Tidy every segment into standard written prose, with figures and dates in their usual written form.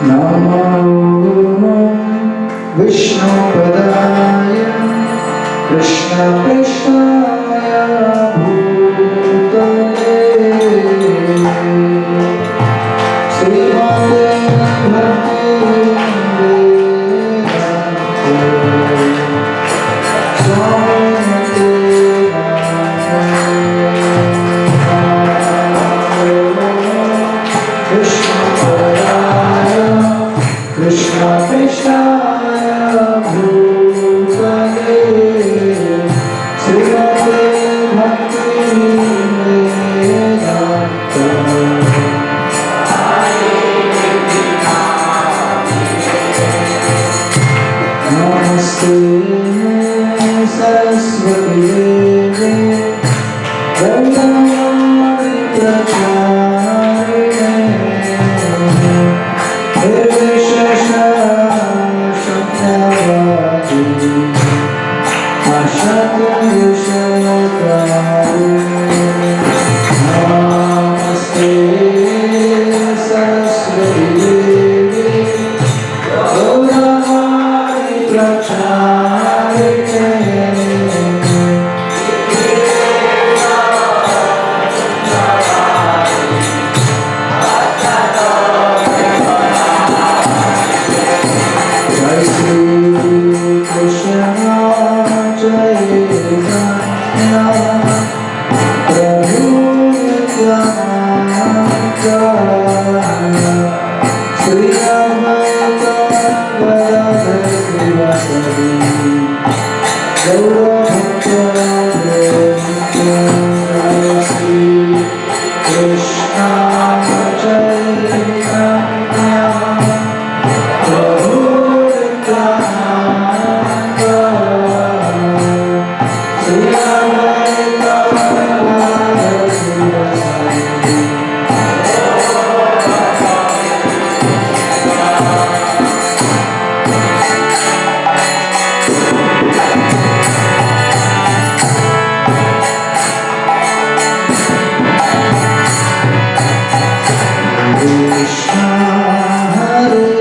नमो विष्णुपदाय कृष्णपृष्ठाय भूतले श्रीमते Bhaktivedanta Krishna Krishna Bhutale Srimate Bhakti Vedanta Namaste Saraswati Devi Vrindavan Pracharine Krishna, Hare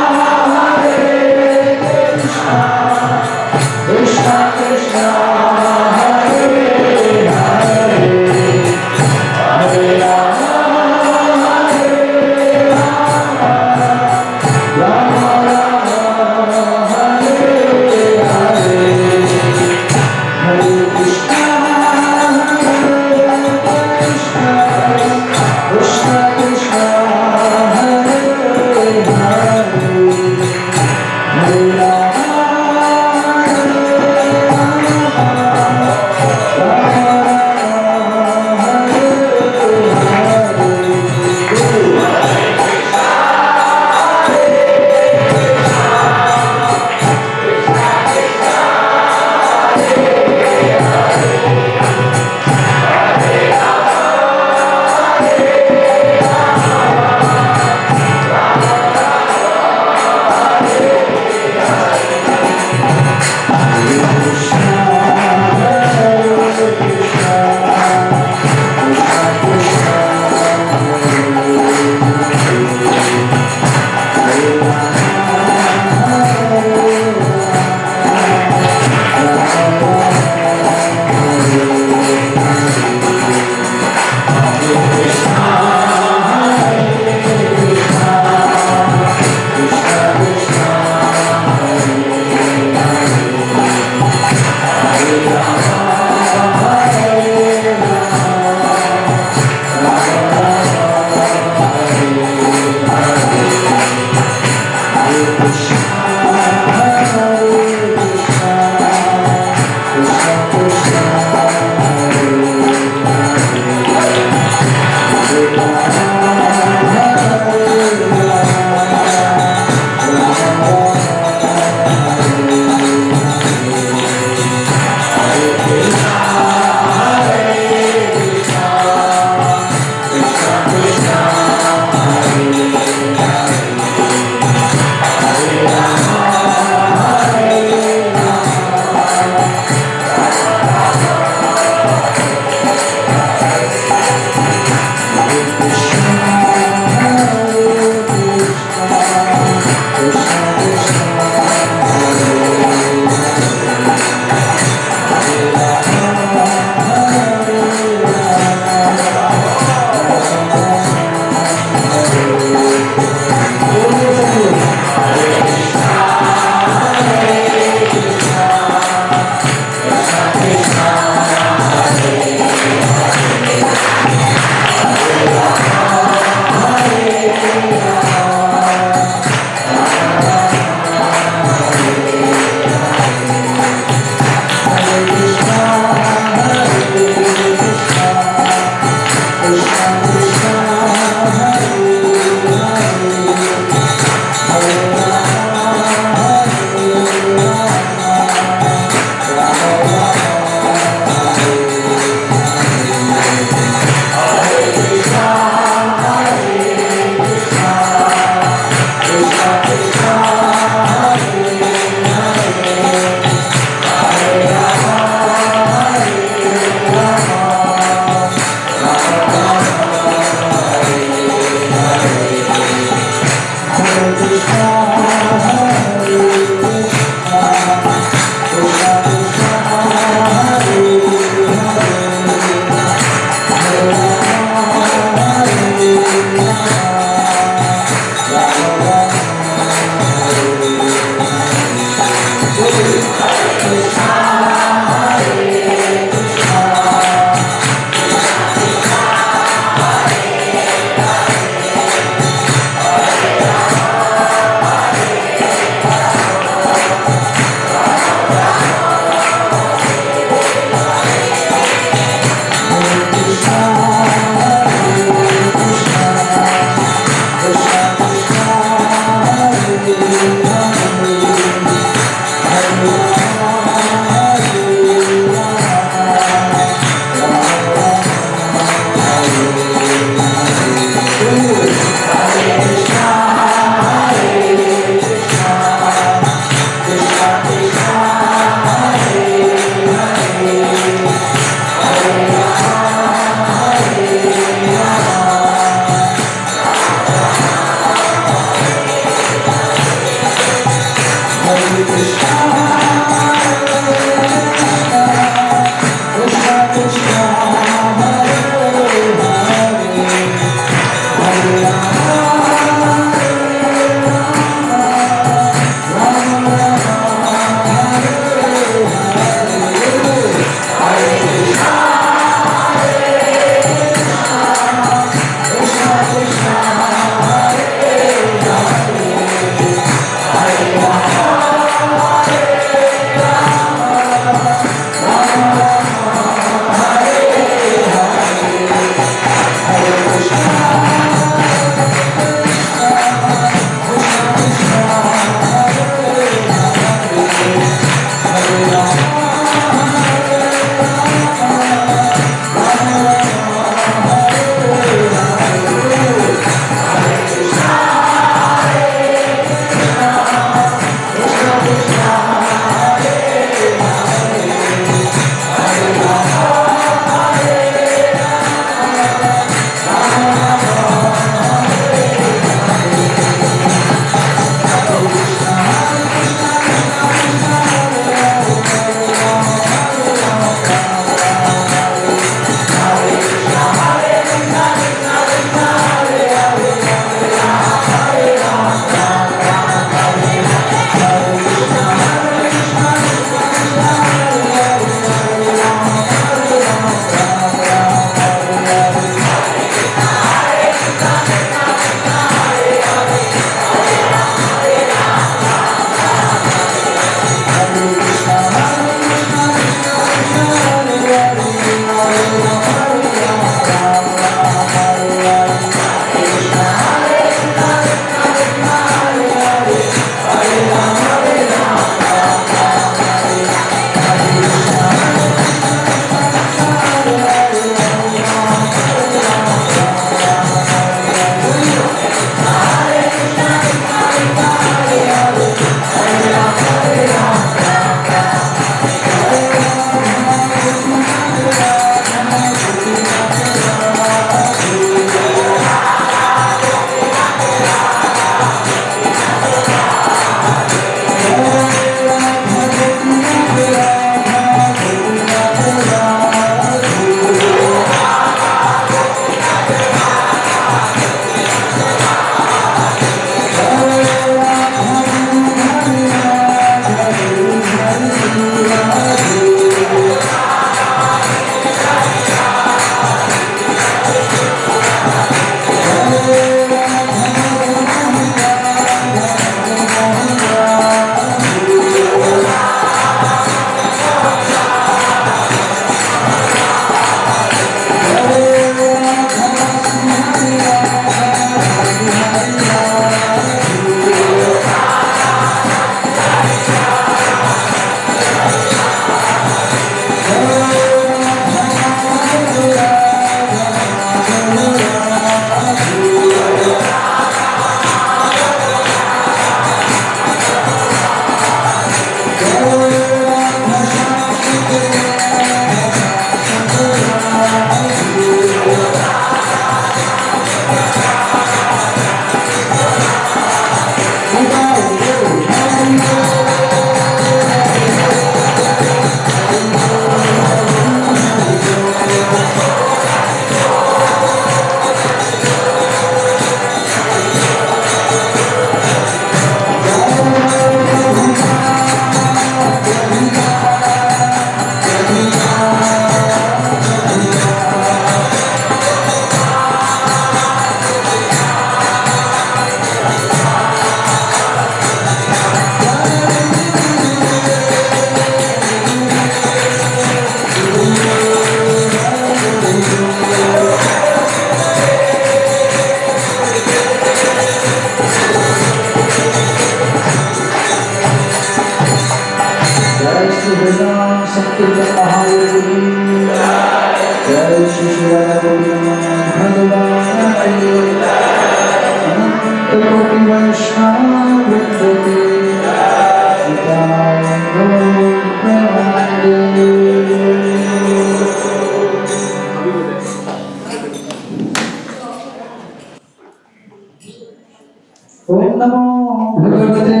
भगवते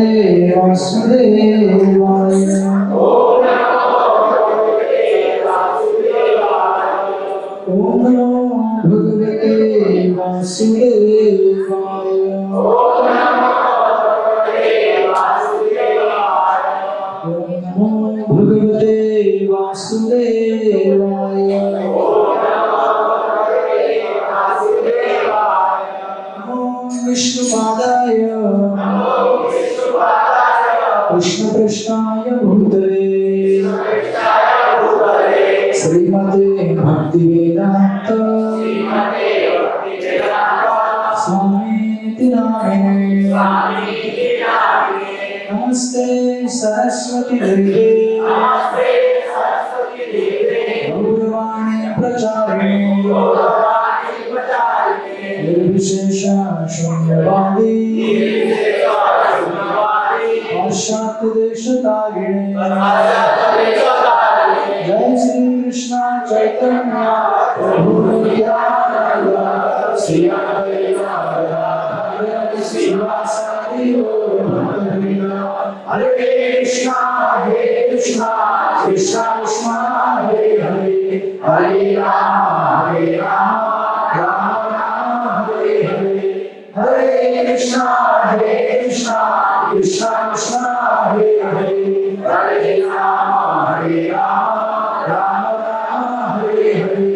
वासुदेवाय। ओम नमो भगवते वासुदेवाय। ओम नमो भगवते वासुदेवाय। ओम विष्णुपादाय कृष्णकृष्णाय भूतले श्रीमते भक्तिवेदांत स्वामीति नामिने। नमस्ते सरस्वती देवे गौरवाणी प्रचारिणे निर्विशेष शून्यवादी पाश्चात्य देशतारिणे। जय श्री कृष्ण चैतन्य प्रभु नित्यानंद श्री अद्वैत गदाधर श्रीवासादि गौरभक्तवृंद। हरे कृष्णा कृष्णा कृष्णा हरे हरे हरे राम राम राम हरे हरे। हरे कृष्णा कृष्णा कृष्णा हरे हरे हरे राम राम हरे हरे।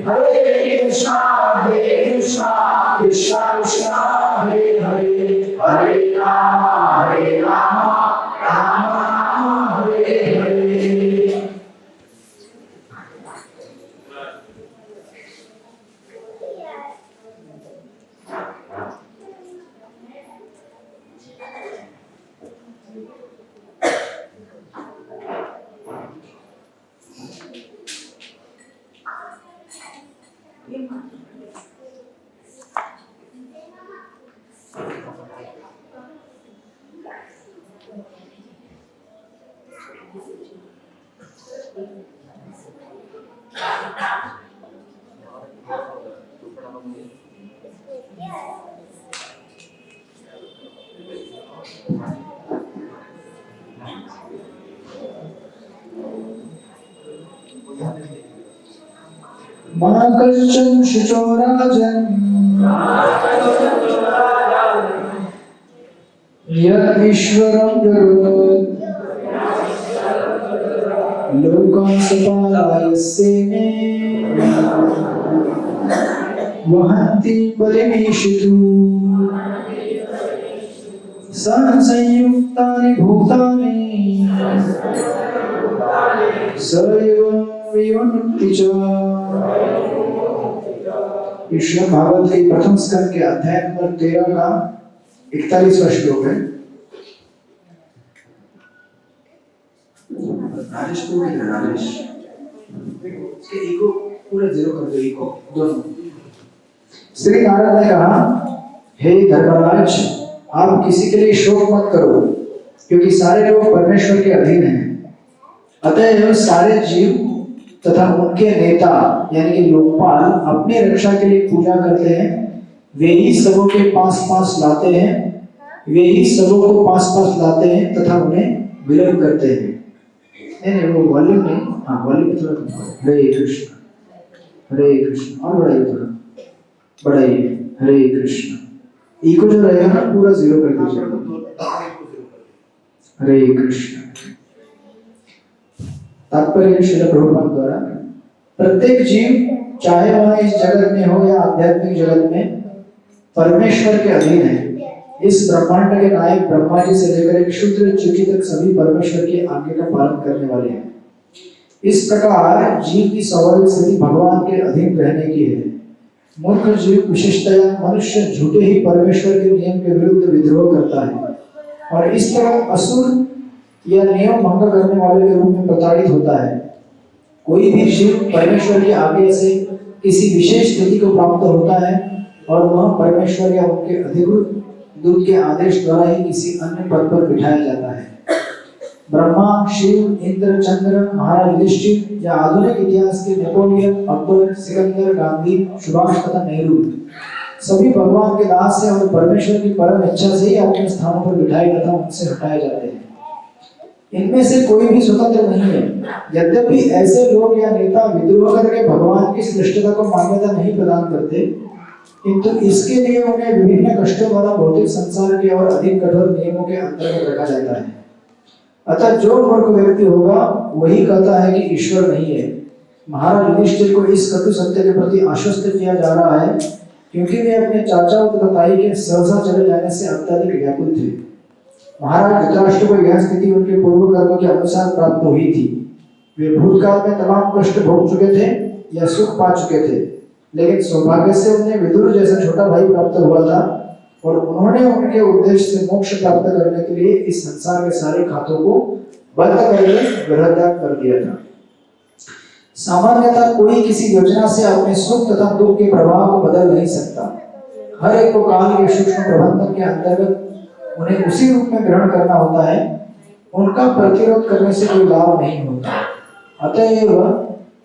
हरे कृष्णा कृष्णा कृष्णा हरे हरे हरे राम राम हरे हरे। महाकर्षण शुचोराजन यत् ईश्वरं जगत् लोकान् सपालयस्येमे वहन्ति बलिमीशितु संयुक्तानि भूतानि स एव विवन्ति च। श्रीमद् भागवत के प्रथम स्कंद के अध्याय नंबर 13 का 41वां श्लोक है। राजेश को भी राजेश इसके ईगो पूरा जीरो कर दो, ईगो दोनों। श्री नारद ने कहा, हे धर्मराज, आप किसी के लिए शोक मत करो, क्योंकि सारे लोग परमेश्वर के अधीन हैं। अतः सारे जीव तथा उनके नेता यानी कि लोकपाल अपनी रक्षा के लिए पूजा करते हैं। वे ही सबों के पास लाते हैं, वे ही सबों को पास लाते हैं तथा उन्हें विलंब करते हैं। नहीं वो वॉल्यूम नहीं, हाँ वॉल्यूम थोड़ा कम करो। हरे कृष्ण और बढ़ाइए, थोड़ा बढ़ाइए। हरे कृष्ण इको जो रहेगा ना पूरा जीरो कर दीजिए। हरे कृष्ण। तात्पर्य श्रील प्रभुपाद द्वारा, प्रत्येक जीव चाहे वह इस जगत में हो या आध्यात्मिक जगत में परमेश्वर के अधीन है। इस ब्रह्मांड के नायक ब्रह्मा जी से लेकर एक शूद्र चूकी तक सभी परमेश्वर की आज्ञा का पालन करने वाले हैं। इस प्रकार जीव की स्वाभाविक स्थिति भगवान के अधीन रहने की है। मूर्ख जीव विशेषतया मनुष्य झूठे ही परमेश्वर के नियम के विरुद्ध विद्रोह करता है और इस तरह असुर या नियम भंग करने वाले के रूप में प्रताड़ित होता है। कोई भी जीव परमेश्वर की आज्ञा से किसी विशेष स्थिति को प्राप्त होता है और वह परमेश्वर या उनके अधिकृत दूत के आदेश द्वारा ही किसी अन्य पद पर बिठाया जाता है। ब्रह्मा, शिव, इंद्र, चंद्र, महाराज युधिष्ठिर या आधुनिक इतिहास के नेपोलियन, अकबर, सिकंदर, गांधी, सुभाष तथा नेहरू सभी भगवान के दास हैं और परमेश्वर की परम इच्छा से ही अपने स्थानों पर बिठाए तथा उनसे हटाए जाते हैं। इनमें से कोई भी स्वतंत्र नहीं है। यद्यपि ऐसे लोग या नेता विद्रोह करके भगवान की श्रेष्ठता को मान्यता नहीं प्रदान करते, किंतु इसके लिए उन्हें विभिन्न कष्टों वाला भौतिक संसार के और अधिक कठोर नियमों के अंतर्गत रखा जाता है। अतः जो मूर्ख व्यक्ति होगा वही कहता है कि ईश्वर नहीं है। महाराज युधिष्ठिर को इस कटु सत्य के प्रति आश्वस्त किया जा रहा है, क्योंकि वे अपने चाचा तथा ताई के सहसा चले जाने से अत्यधिक व्याकुल थे। महाराज धृतराष्ट्र को यह स्थिति उनके पूर्व कर्मों के अनुसार प्राप्त हुई थी। वे भूतकाल में तमाम कष्ट भोग चुके थे या सुख पा चुके थे, लेकिन सौभाग्य से उन्हें विदुर जैसा छोटा भाई प्राप्त हुआ था और उन्होंने उनके उद्देश्य से मोक्ष प्राप्त करने के लिए इस संसार के सारे खातों को बंद करके गृह त्याग कर दिया था। सामान्यतः कोई किसी योजना से अपने सुख तथा दुख के प्रभाव को बदल नहीं सकता। हर एक को काल के सूक्ष्म प्रबंधन के अंतर्गत उन्हें उसी रूप में ग्रहण करना होता है। उनका प्रतिरोध करने से कोई लाभ नहीं होता। अतएव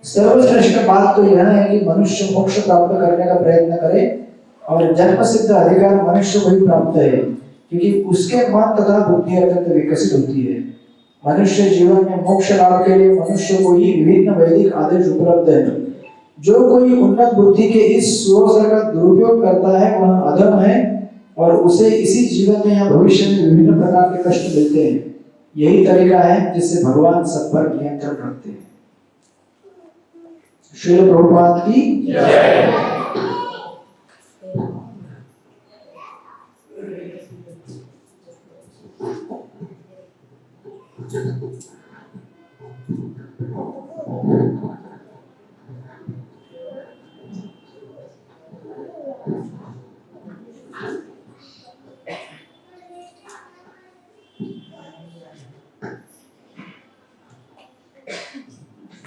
सर्वश्रेष्ठ बात तो यह है कि मनुष्य मोक्ष प्राप्त करने का प्रयत्न करे और जन्म सिद्ध अधिकार मनुष्य को ही प्राप्त है, क्योंकि उसके मन तथा बुद्धि अत्यंत विकसित होती है। मनुष्य जीवन में मोक्ष लाभ के लिए मनुष्य को ही विभिन्न वैदिक आदेश उपलब्ध है। जो कोई उन्नत बुद्धि के इस सुअवसर का दुरुपयोग करता है वह अधम है और उसे इसी जीवन में या भविष्य में विभिन्न प्रकार के कष्ट मिलते हैं। यही तरीका है जिससे भगवान सब पर नियंत्रण रखते हैं। श्रील प्रभुपाद की जय।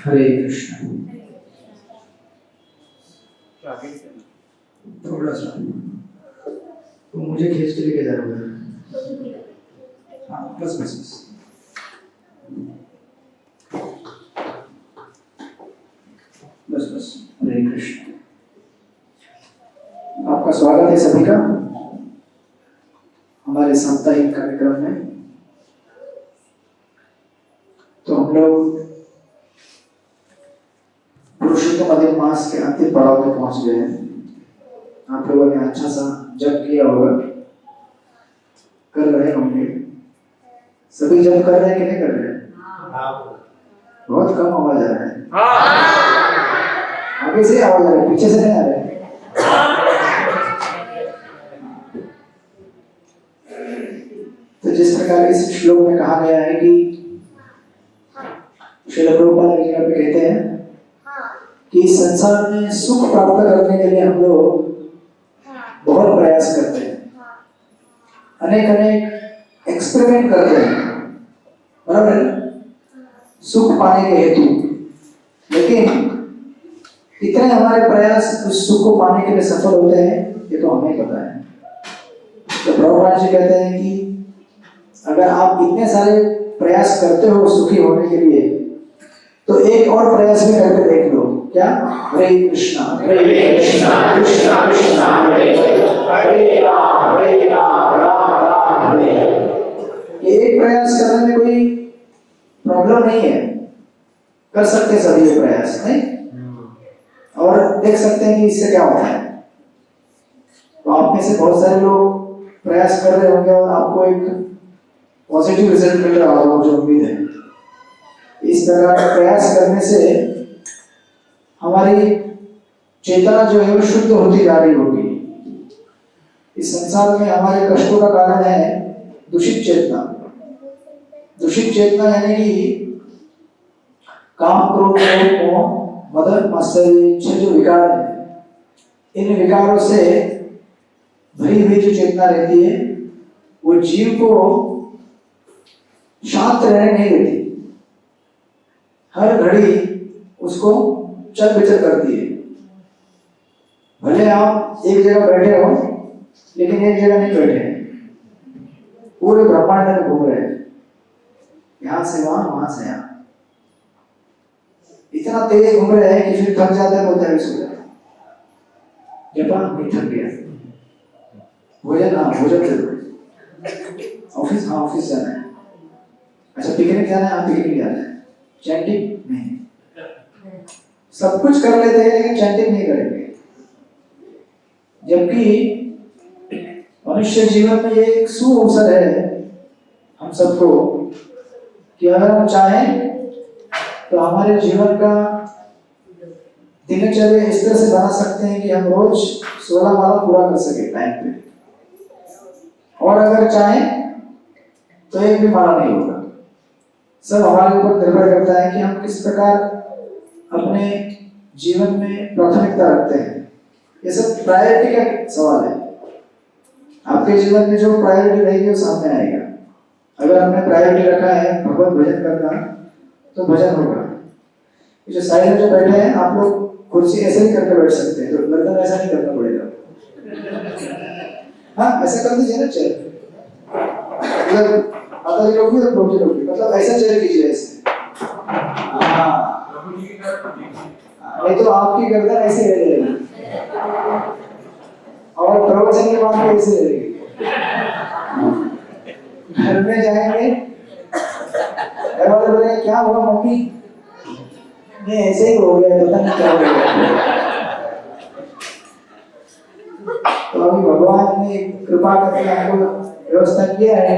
हरे कृष्ण। थोड़ा सा तो मुझे खींच के लेके जा रहा है। हाँ, बस बस बस। बस बस। हरे कृष्ण। आपका स्वागत है सभी का हमारे साप्ताहिक कार्यक्रम में। तो हम लोग पुरुषोत्तम अधिक मास के अंतिम पड़ाव में पहुंच गए हैं। आप लोगों ने अच्छा सा जप किया होगा, कर रहे होंगे सभी। जप कर रहे हैं कि नहीं कर रहे हैं? बहुत कम आवाज आ रहा है। आगे से आवाज आ रहा है, पीछे से नहीं आ रहा है। तो जिस प्रकार इस श्लोक में कहा गया है कि श्रील प्रभुपाद एक जगह पे कहते हैं कि इस संसार में सुख प्राप्त करने के लिए हम लोग बहुत प्रयास करते हैं, अनेक अनेक एक्सपेरिमेंट करते हैं, बराबर है, सुख पाने के हेतु। लेकिन कितने हमारे प्रयास उस सुख को पाने के लिए सफल होते हैं ये तो हमें पता है। तो प्रभुपाद जी कहते हैं कि अगर आप इतने सारे प्रयास करते हो सुखी होने के लिए, तो एक और प्रयास भी करके देख लो। क्या? हरे कृष्णा कृष्णा कृष्णा हरे हरे राम राम राम हरे। ये एक प्रयास करने में कोई प्रॉब्लम नहीं है, कर सकते सभी ये प्रयास, नहीं? और देख सकते हैं कि इससे क्या होता है। तो आप में से बहुत सारे लोग प्रयास कर रहे होंगे और आपको एक पॉजिटिव रिजल्ट मिल रहा होगा, मुझे उम्मीद है। इस प्रकार का प्रयास करने से हमारी चेतना जो है वो शुद्ध होती जा रही होगी। इस संसार में हमारे कष्टों का कारण है दूषित चेतना। दूषित चेतना यानी कि काम, क्रोध, मोह, मद, मात्सर्य जो विकार है, इन विकारों से भरी हुई जो चेतना रहती है वो जीव को शांत रहने नहीं देती। हर घड़ी उसको चल बिचल करती है। भले आप एक जगह बैठे हो लेकिन एक जगह नहीं बैठे हैं, पूरे ब्रह्मांड में घूम रहे हैं, यहां से वहां से यहां। इतना तेज घूम रहे हैं कि फिर थक जाते हैं, बोलते हैं इसको जपा नहीं, थक गया। भोजन, हाँ भोजन जरूर। ऑफिस, हाँ ऑफिस जाना है। अच्छा पिकनिक जाना है, हाँ पिकनिक जाना है। चैटिंग नहीं, सब कुछ कर लेते हैं लेकिन चैटिंग नहीं करेंगे। जबकि मनुष्य जीवन में ये एक सुअवसर है हम सबको कि अगर हम चाहें तो हमारे जीवन का दिनचर्या इस तरह से बना सकते हैं कि हम रोज 16 माला पूरा कर सके टाइम पे, और अगर चाहें तो एक भी माला नहीं होगा। सब हमारे ऊपर निर्भर करता है कि हम किस प्रकार अपने जीवन में प्राथमिकता रखते हैं। ये सब प्रायोरिटी का सवाल है। आपके जीवन में जो प्रायोरिटी रहेगी वो सामने आएगा। अगर हमने प्रायोरिटी रखा है भगवत भजन करना तो भजन होगा। जो साइड में जो बैठे हैं आप लोग कुर्सी ऐसे ही करके बैठ सकते हैं, तो गर्दन ऐसा नहीं करना पड़ेगा। हाँ ऐसा कर दीजिए ना चेयर, मतलब माता जी लोग भी तो प्रभु जी लोग भी, मतलब ऐसा चेयर कीजिए ऐसे। नहीं तो आपकी गर्दन ऐसे रह जाएगी और प्रवचन के बाद में ऐसे रहेगी। घर में जाएंगे, घर वाले बोलेंगे क्या हुआ मम्मी, नहीं ऐसे ही हो गया, पता नहीं क्या हो गया। तो अभी भगवान ने कृपा करके हमको व्यवस्था किया है,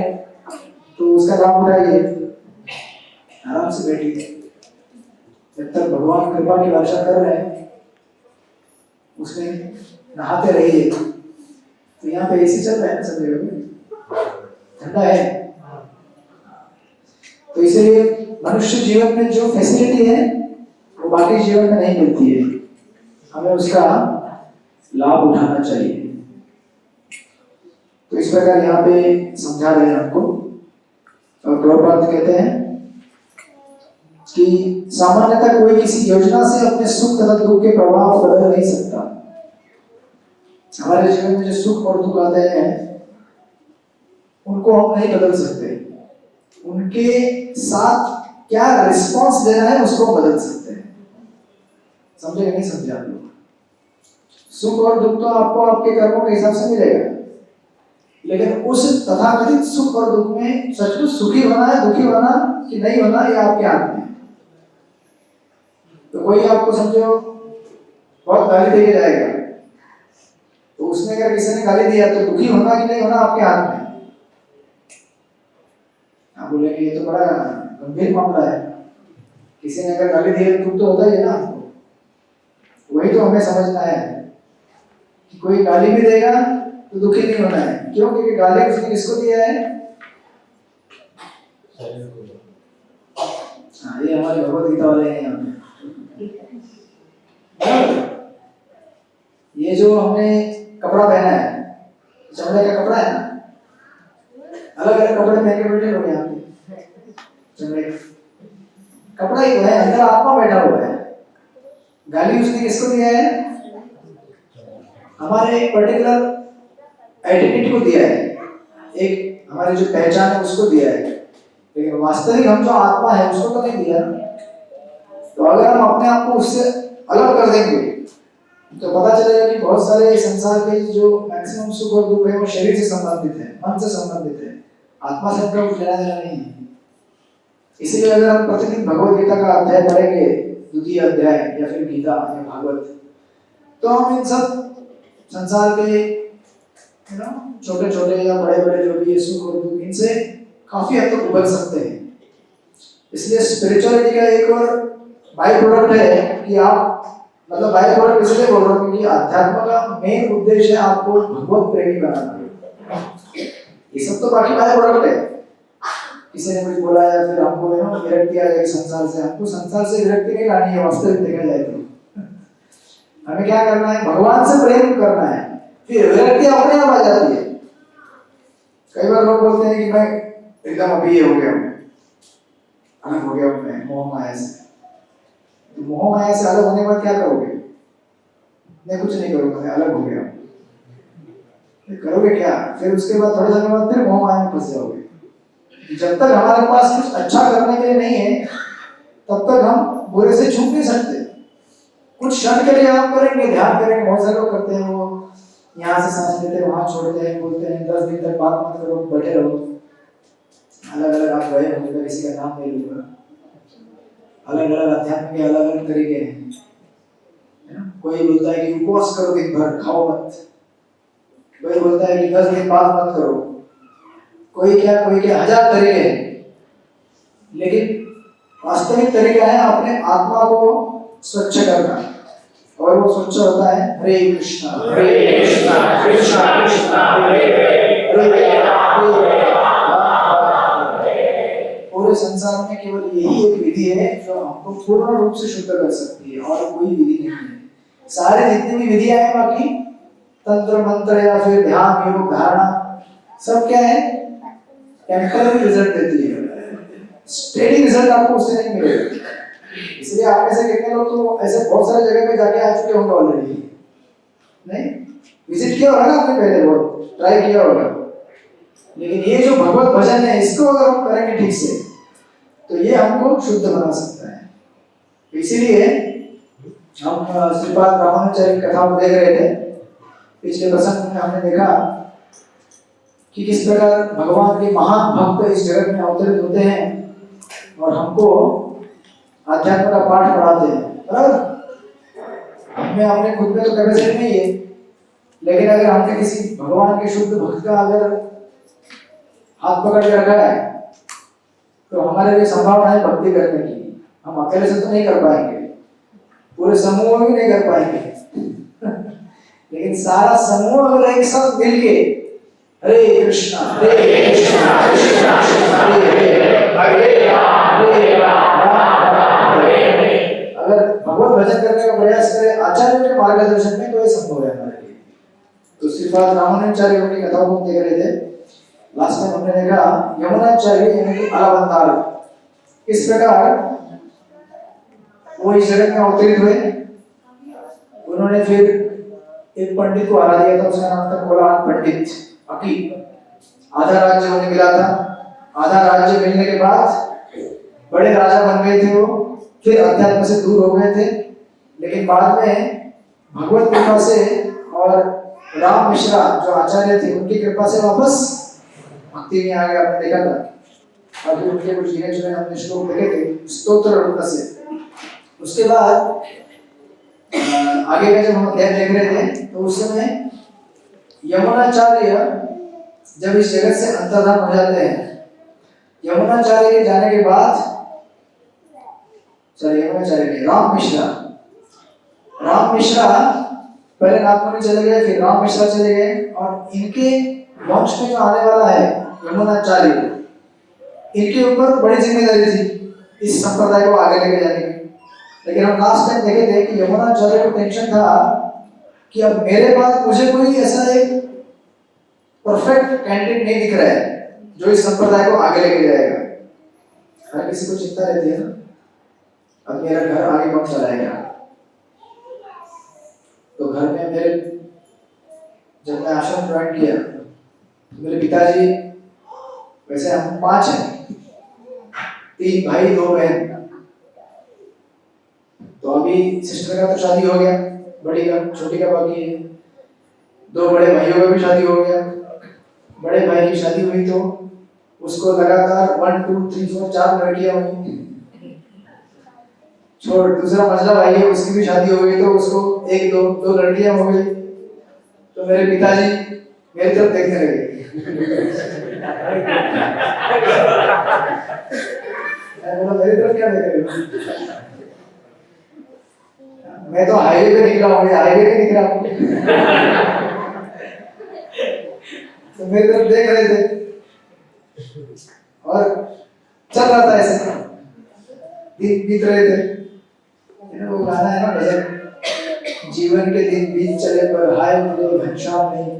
तो उसका लाभ उठाइए, आराम से बैठिए। जब तक भगवान कृपा की वर्षा कर रहे हैं उसमें नहाते रहिए। तो यहाँ पे एसी चल रहा है ना सब जगह, ठंडा है। तो इसलिए मनुष्य जीवन में जो फैसिलिटी है वो बाकी जीवन में नहीं मिलती है, हमें उसका लाभ उठाना चाहिए। तो इस प्रकार यहाँ पे समझा रहे हैं हमको। और प्रभुपाद कहते हैं कि सामान्यतः कोई किसी योजना से अपने सुख तथा दुख के प्रभाव को बदल नहीं सकता। हमारे जीवन में जो सुख और दुख आते हैं उनको हम नहीं बदल सकते, उनके साथ क्या रिस्पॉन्स देना है उसको बदल सकते हैं। समझे नहीं समझे आप लोग? सुख और दुख तो आपको आपके कर्मों के हिसाब से मिलेगा, लेकिन उस तथाकथित सुख और दुख में सचमुच सुखी होना है दुखी होना कि नहीं होना ये आपके हाथ में। तो कोई आपको समझो बहुत गाली देके जाएगा, तो उसने अगर किसी ने गाली दिया तो दुखी होना कि नहीं होना आपके हाथ में। आप बोलेंगे ये तो बड़ा गंभीर मामला है, किसी ने अगर गाली दी तो दुख तो होता ही है ना आपको। वही तो हमें समझना है कि कोई गाली भी देगा तो दुखी नहीं होना है। क्यों? क्योंकि गाली उसने किसको दिया है? हाँ ये हमारे भगवत गीता वाले हैं यहाँ पे। ये जो हमने कपड़ा पहना है चमड़े का कपड़ा है ना, अलग अलग कपड़े पहन के बैठे लोग यहाँ पे, चमड़े कपड़ा ही तो है, अंदर आत्मा बैठा हुआ है। गाली उसने किसको दिया है? हमारे एक पर्टिकुलर आइडेंटिटी को दिया है, एक हमारी जो पहचान है उसको दिया है, लेकिन वास्तविक हम जो आत्मा है उसको तो नहीं दिया। तो अगर हम अपने आप को उससे अलग कर देंगे तो पता चलेगा कि बहुत सारे संसार के जो मैक्सिमम सुख और दुख है वो शरीर से संबंधित है, मन से संबंधित है, आत्मा से उनका कुछ लेना देना नहीं है। इसलिए अगर हम प्रतिदिन भगवत गीता का अध्याय पढ़ेंगे, द्वितीय अध्याय या फिर गीता या भागवत, तो हम इन सब संसार के छोटे छोटे या बड़े बड़े जो भी ये सुख और दुख इनसे काफी हद तक उबर सकते हैं। इसलिए स्पिरिचुअलिटी का एक और बाई प्रोडक्ट है कि आप, मतलब बाई प्रोडक्ट इसलिए बोल रहा हूँ क्योंकि अध्यात्म का मेन उद्देश्य है आपको भगवत प्रेमी बनाना। ये सब तो बाकी बाई प्रोडक्ट है। किसी ने कुछ बोला या फिर हमको विरक्ति आ गई संसार से, हमको संसार से विरक्ति नहीं लानी है। वास्तविक देखा जाए तो हमें क्या करना है? भगवान से प्रेम करना है, फिर विरक्ति अपने आप आ जाती है। कई बार लोग बोलते हैं कि मैं एकदम अभी ये हो गया हूँ, अलग हो गया हूँ मैं मोह माया से। तो मोह माया से अलग होने के बाद क्या करोगे? मैं कुछ नहीं करूँगा, मैं अलग हो गया हूँ। फिर करोगे क्या? फिर उसके बाद थोड़े समय बाद फिर मोह माया में फंस जाओगे। जब तक हमारे पास कुछ अच्छा करने के लिए नहीं है तब तक हम बुरे से छूट नहीं सकते। कुछ क्षण के लिए आप करेंगे, ध्यान करेंगे, बहुत सारे लोग करते हैं, वो यहाँ से सांस लेते हैं, वहाँ छोड़ते हैं, बोलते हैं 10 दिन तक बात मत करो, बैठे रहो। अलग अलग आप गए होंगे, किसी का नाम ले लूंगा। अलग अलग अध्यात्म के अलग अलग तरीके हैं, है ना? कोई बोलता है कि उपवास करो, दिन भर खाओ मत। कोई बोलता है कि 10 दिन बात मत करो। कोई क्या 1000 तरीके हैं। लेकिन वास्तविक तरीका है अपने आत्मा को स्वच्छ करना, और वो स्वच्छ होता है हरे कृष्णा कृष्णा कृष्णा हरे हरे। पूरे संसार में केवल यही एक विधि है जो हमको पूर्ण रूप से शुद्ध कर सकती है, और कोई विधि नहीं है। सारे जितनी भी विधियां हैं बाकी तंत्र मंत्र या फिर ध्यान योग धारणा, सब क्या है, टेम्पररी रिजल्ट देती है, स्टेडी रिजल्ट आपको उससे नहीं मिलेगा। इसलिए आप में से कितने लोग तो ऐसे बहुत सारे जगह पे जाके आ चुके होंगे ऑलरेडी, नहीं विजिट किया होगा ना आपने, पहले बहुत ट्राई किया होगा। लेकिन ये जो भगवत भजन है, इसको अगर हम करेंगे ठीक से, तो ये हमको शुद्ध बना सकता है। इसीलिए हम श्रीपाद रामानुजाचार्य की कथा को देख रहे थे। पिछले प्रसंग में हमने देखा कि किस प्रकार भगवान के महान भक्त इस जगत में अवतरित होते हैं और हमको अध्यात्म का पाठ पढ़ाते हैं। बराबर, हमें अपने खुद में तो कैपेसिटी नहीं है, लेकिन अगर हमने किसी भगवान के शुद्ध भक्त का अगर हाथ पकड़ के रखा है, तो हमारे लिए संभावना है भक्ति करने की। हम अकेले से तो नहीं कर पाएंगे, पूरे समूह में भी नहीं कर पाएंगे लेकिन सारा समूह अगर एक साथ मिलके हरे कृष्णा कृष्णा कृष्णा हरे हरे अगर भगवत भजन करने का प्रयास करें आचार्यों के मार्गदर्शन में, तो ये संभव है हमारे लिए। तो श्रीपाद रामानुजाचार्य की कथा को देख रहे थे। लास्ट में हमने देखा यमुनाचार्य यानी कि अलावंतार इस प्रकार वो इस जगत में अवतरित हुए। उन्होंने फिर एक पंडित को हरा दिया था, उसका नाम था कोलाहल पंडित अकीब। आधा राज्य उन्हें मिला था। आधा राज्य मिलने के बाद बड़े राजा बन गए थे वो, फिर अध्यात्म से दूर हो गए थे। लेकिन बाद में भगवत कृपा से और राम मिश्रा जो आचार्य थे, उनकी कृपा से वापस भक्ति में आ गया। आपने देखा था, अभी उनके कुछ गिने चुने हमने श्लोक देखे थे स्तोत्र रूप से। उसके बाद आगे का जब हम अध्याय देख रहे थे, तो उस समय यमुनाचार्य जब इस जगत से अंतर्धान हो जाते हैं, यमुनाचार्य के जाने के बाद राम मिश्रा पहले नागपुर चले गए, फिर राम मिश्रा चले गए, और इनके वंश में जो आने वाला है यमुनाचार्य, इनके ऊपर बड़ी जिम्मेदारी थी इस संप्रदाय को आगे लेके जाने की। लेकिन हम लास्ट टाइम देखे थे कि यमुनाचार्य को टेंशन था कि अब मेरे बाद मुझे कोई ऐसा एक परफेक्ट कैंडिडेट नहीं दिख रहा है जो इस संप्रदाय को आगे लेके जाएगा। हर किसी को चिंता रहती है ना, अब मेरा घर आगे कौन चलाएगा। तो घर में मेरे जब मैं आश्रम ज्वाइन किया, मेरे पिताजी, वैसे हम 5 हैं, 3 भाई 2 बहन। तो अभी सिस्टर का तो शादी हो गया, बड़ी का, छोटी का बाकी है। 2 बड़े भाइयों का भी शादी हो गया। बड़े भाई की शादी हुई तो उसको लगातार 1 2 3 4 4 लड़कियां हुई। छोड़, दूसरा मझला भाई है, उसकी भी शादी हो गई तो उसको 1 2 लड़कियां हो गई। तो मेरे पिताजी मेरी तरफ देखने लगे मैं बोला मेरी तरफ क्या देख रहे हो, मैं तो हाईवे पे निकला हूँ, हाईवे पे निकला हूँ तो मेरी तरफ देख रहे थे और चल रहा था ऐसे, दिन बीत रहे थे। वो गाना है ना भजन, जीवन के दिन बीत चले पर हाय मुझे घनश्याम नहीं।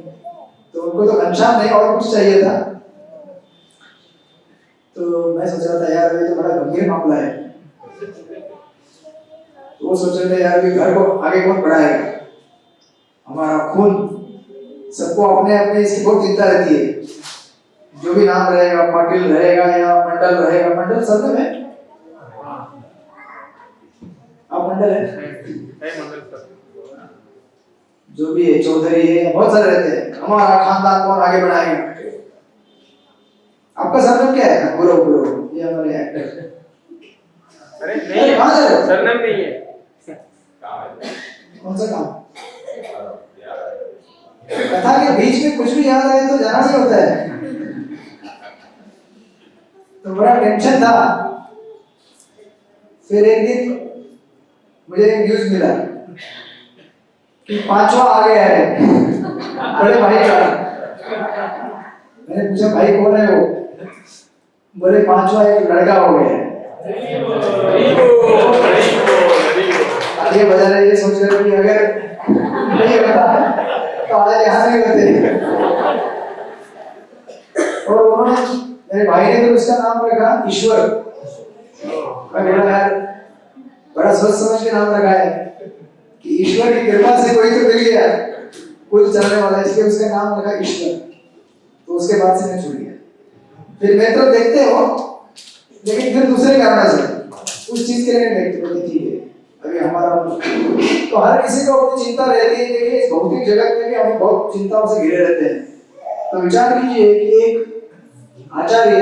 तो उनको तो घनश्याम नहीं और कुछ चाहिए था। तो मैं सोच रहा था यार ये तो बड़ा गंभीर मामला है। तो वो सोच रहे थे यार कि घर को आगे कौन बढ़ाएगा, हमारा खून, सबको अपने अपने इसकी बहुत चिंता रहती है। जो भी नाम रहेगा, पाटिल रहेगा या मंडल रहेगा, मंडल सब में आप मंडल है, जो भी है, चौधरी है, बहुत सारे रहते हैं, हमारा खानदान कौन आगे बढ़ाएगा। आपका सरनेम क्या है? गुरु गुरु, ये हमारे एक्टर। अरे नहीं, कहाँ जा रहे हो? सरनेम नहीं है। कौन सा काम? कथा के बीच में कुछ भी याद आए तो जाना नहीं होता है। तो बड़ा टेंशन था। फिर एक दिन मुझे एक न्यूज मिला कि 5वां आ गया है बड़े भाई का। मैंने पूछा भाई कौन है वो? बोले 5वां एक लड़का हो गया है। ये बजा रहे, ये सोच रहे कि अगर नहीं होता तो आज यहाँ नहीं होते। और उन्होंने, मेरे भाई ने तो उसका नाम रखा ईश्वर। मैं बोला यार बड़ा सोच समझ के नाम रखा है कि ईश्वर की कृपा से कोई तो मिल गया, कोई चलने वाला, इसलिए उसका नाम रखा ईश्वर। तो उसके बाद से मैं छूट गया। फिर मैं तो देखते हो, लेकिन फिर दूसरे कारण से उस चीज के लिए नहीं देखते हो। ठीक है, अभी हमारा तो हर किसी को अपनी चिंता रहती है। देखिए इस भौतिक जगत में भी हम बहुत चिंताओं से घिरे रहते हैं। तो विचार कीजिए कि एक आचार्य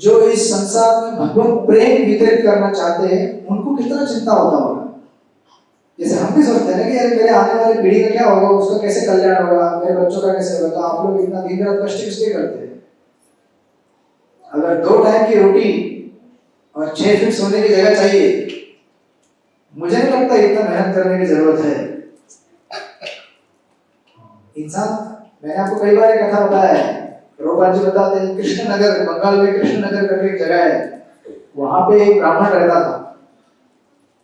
जो इस संसार में भगवत प्रेम वितरित करना चाहते हैं, उनको कितना चिंता होता होगा। जैसे हम भी सोचते हैं ना कि यार मेरे आने वाली पीढ़ी का क्या होगा, उसका कैसे कल्याण होगा, मेरे बच्चों का कैसे होगा। तो आप लोग इतना दिन रात कष्ट किसलिए करते हैं? अगर 2 टाइम की रोटी और 6 फीट सोने की जगह चाहिए, मुझे नहीं लगता इतना मेहनत करने की जरूरत है। इंसान, मैंने आपको कई बार एक कथा बताया है, रोगान जी बताते हैं, कृष्णनगर, बंगाल में कृष्णनगर करके एक जगह है, वहां पे एक ब्राह्मण रहता था।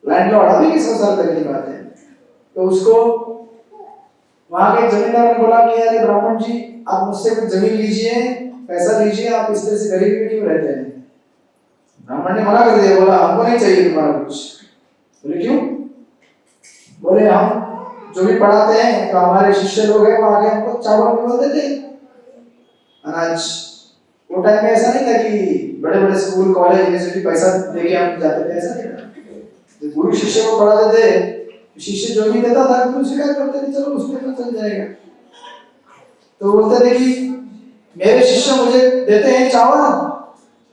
लैंडलॉर्ड, अभी की 100 साल पहले की बात है। तो उसको वहां के जमींदार ने बोला कि यार ब्राह्मण जी आप मुझसे कुछ जमीन लीजिए, पैसा लीजिए, आप इस तरह से गरीबी में क्यों रहते हैं? ब्राह्मण ने मना कर दिया, बोला हमको नहीं चाहिए तुम्हारा कुछ। बोले क्यों? बोले हम जो भी पढ़ाते हैं तो हमारे शिष्य लोग हैं, वो आगे हमको चावल बोल देते हैं, अनाज। वो टाइम में ऐसा नहीं था कि बड़े बड़े स्कूल कॉलेज यूनिवर्सिटी पैसा देके हम जाते थे, ऐसा नहीं था। गुरु शिष्य को पढ़ाते थे, शिष्य जो भी देता था गुरु स्वीकार करते थे, चलो उसमें तो चल जाएगा। तो बोलते थे कि मेरे शिष्य मुझे देते हैं चावल,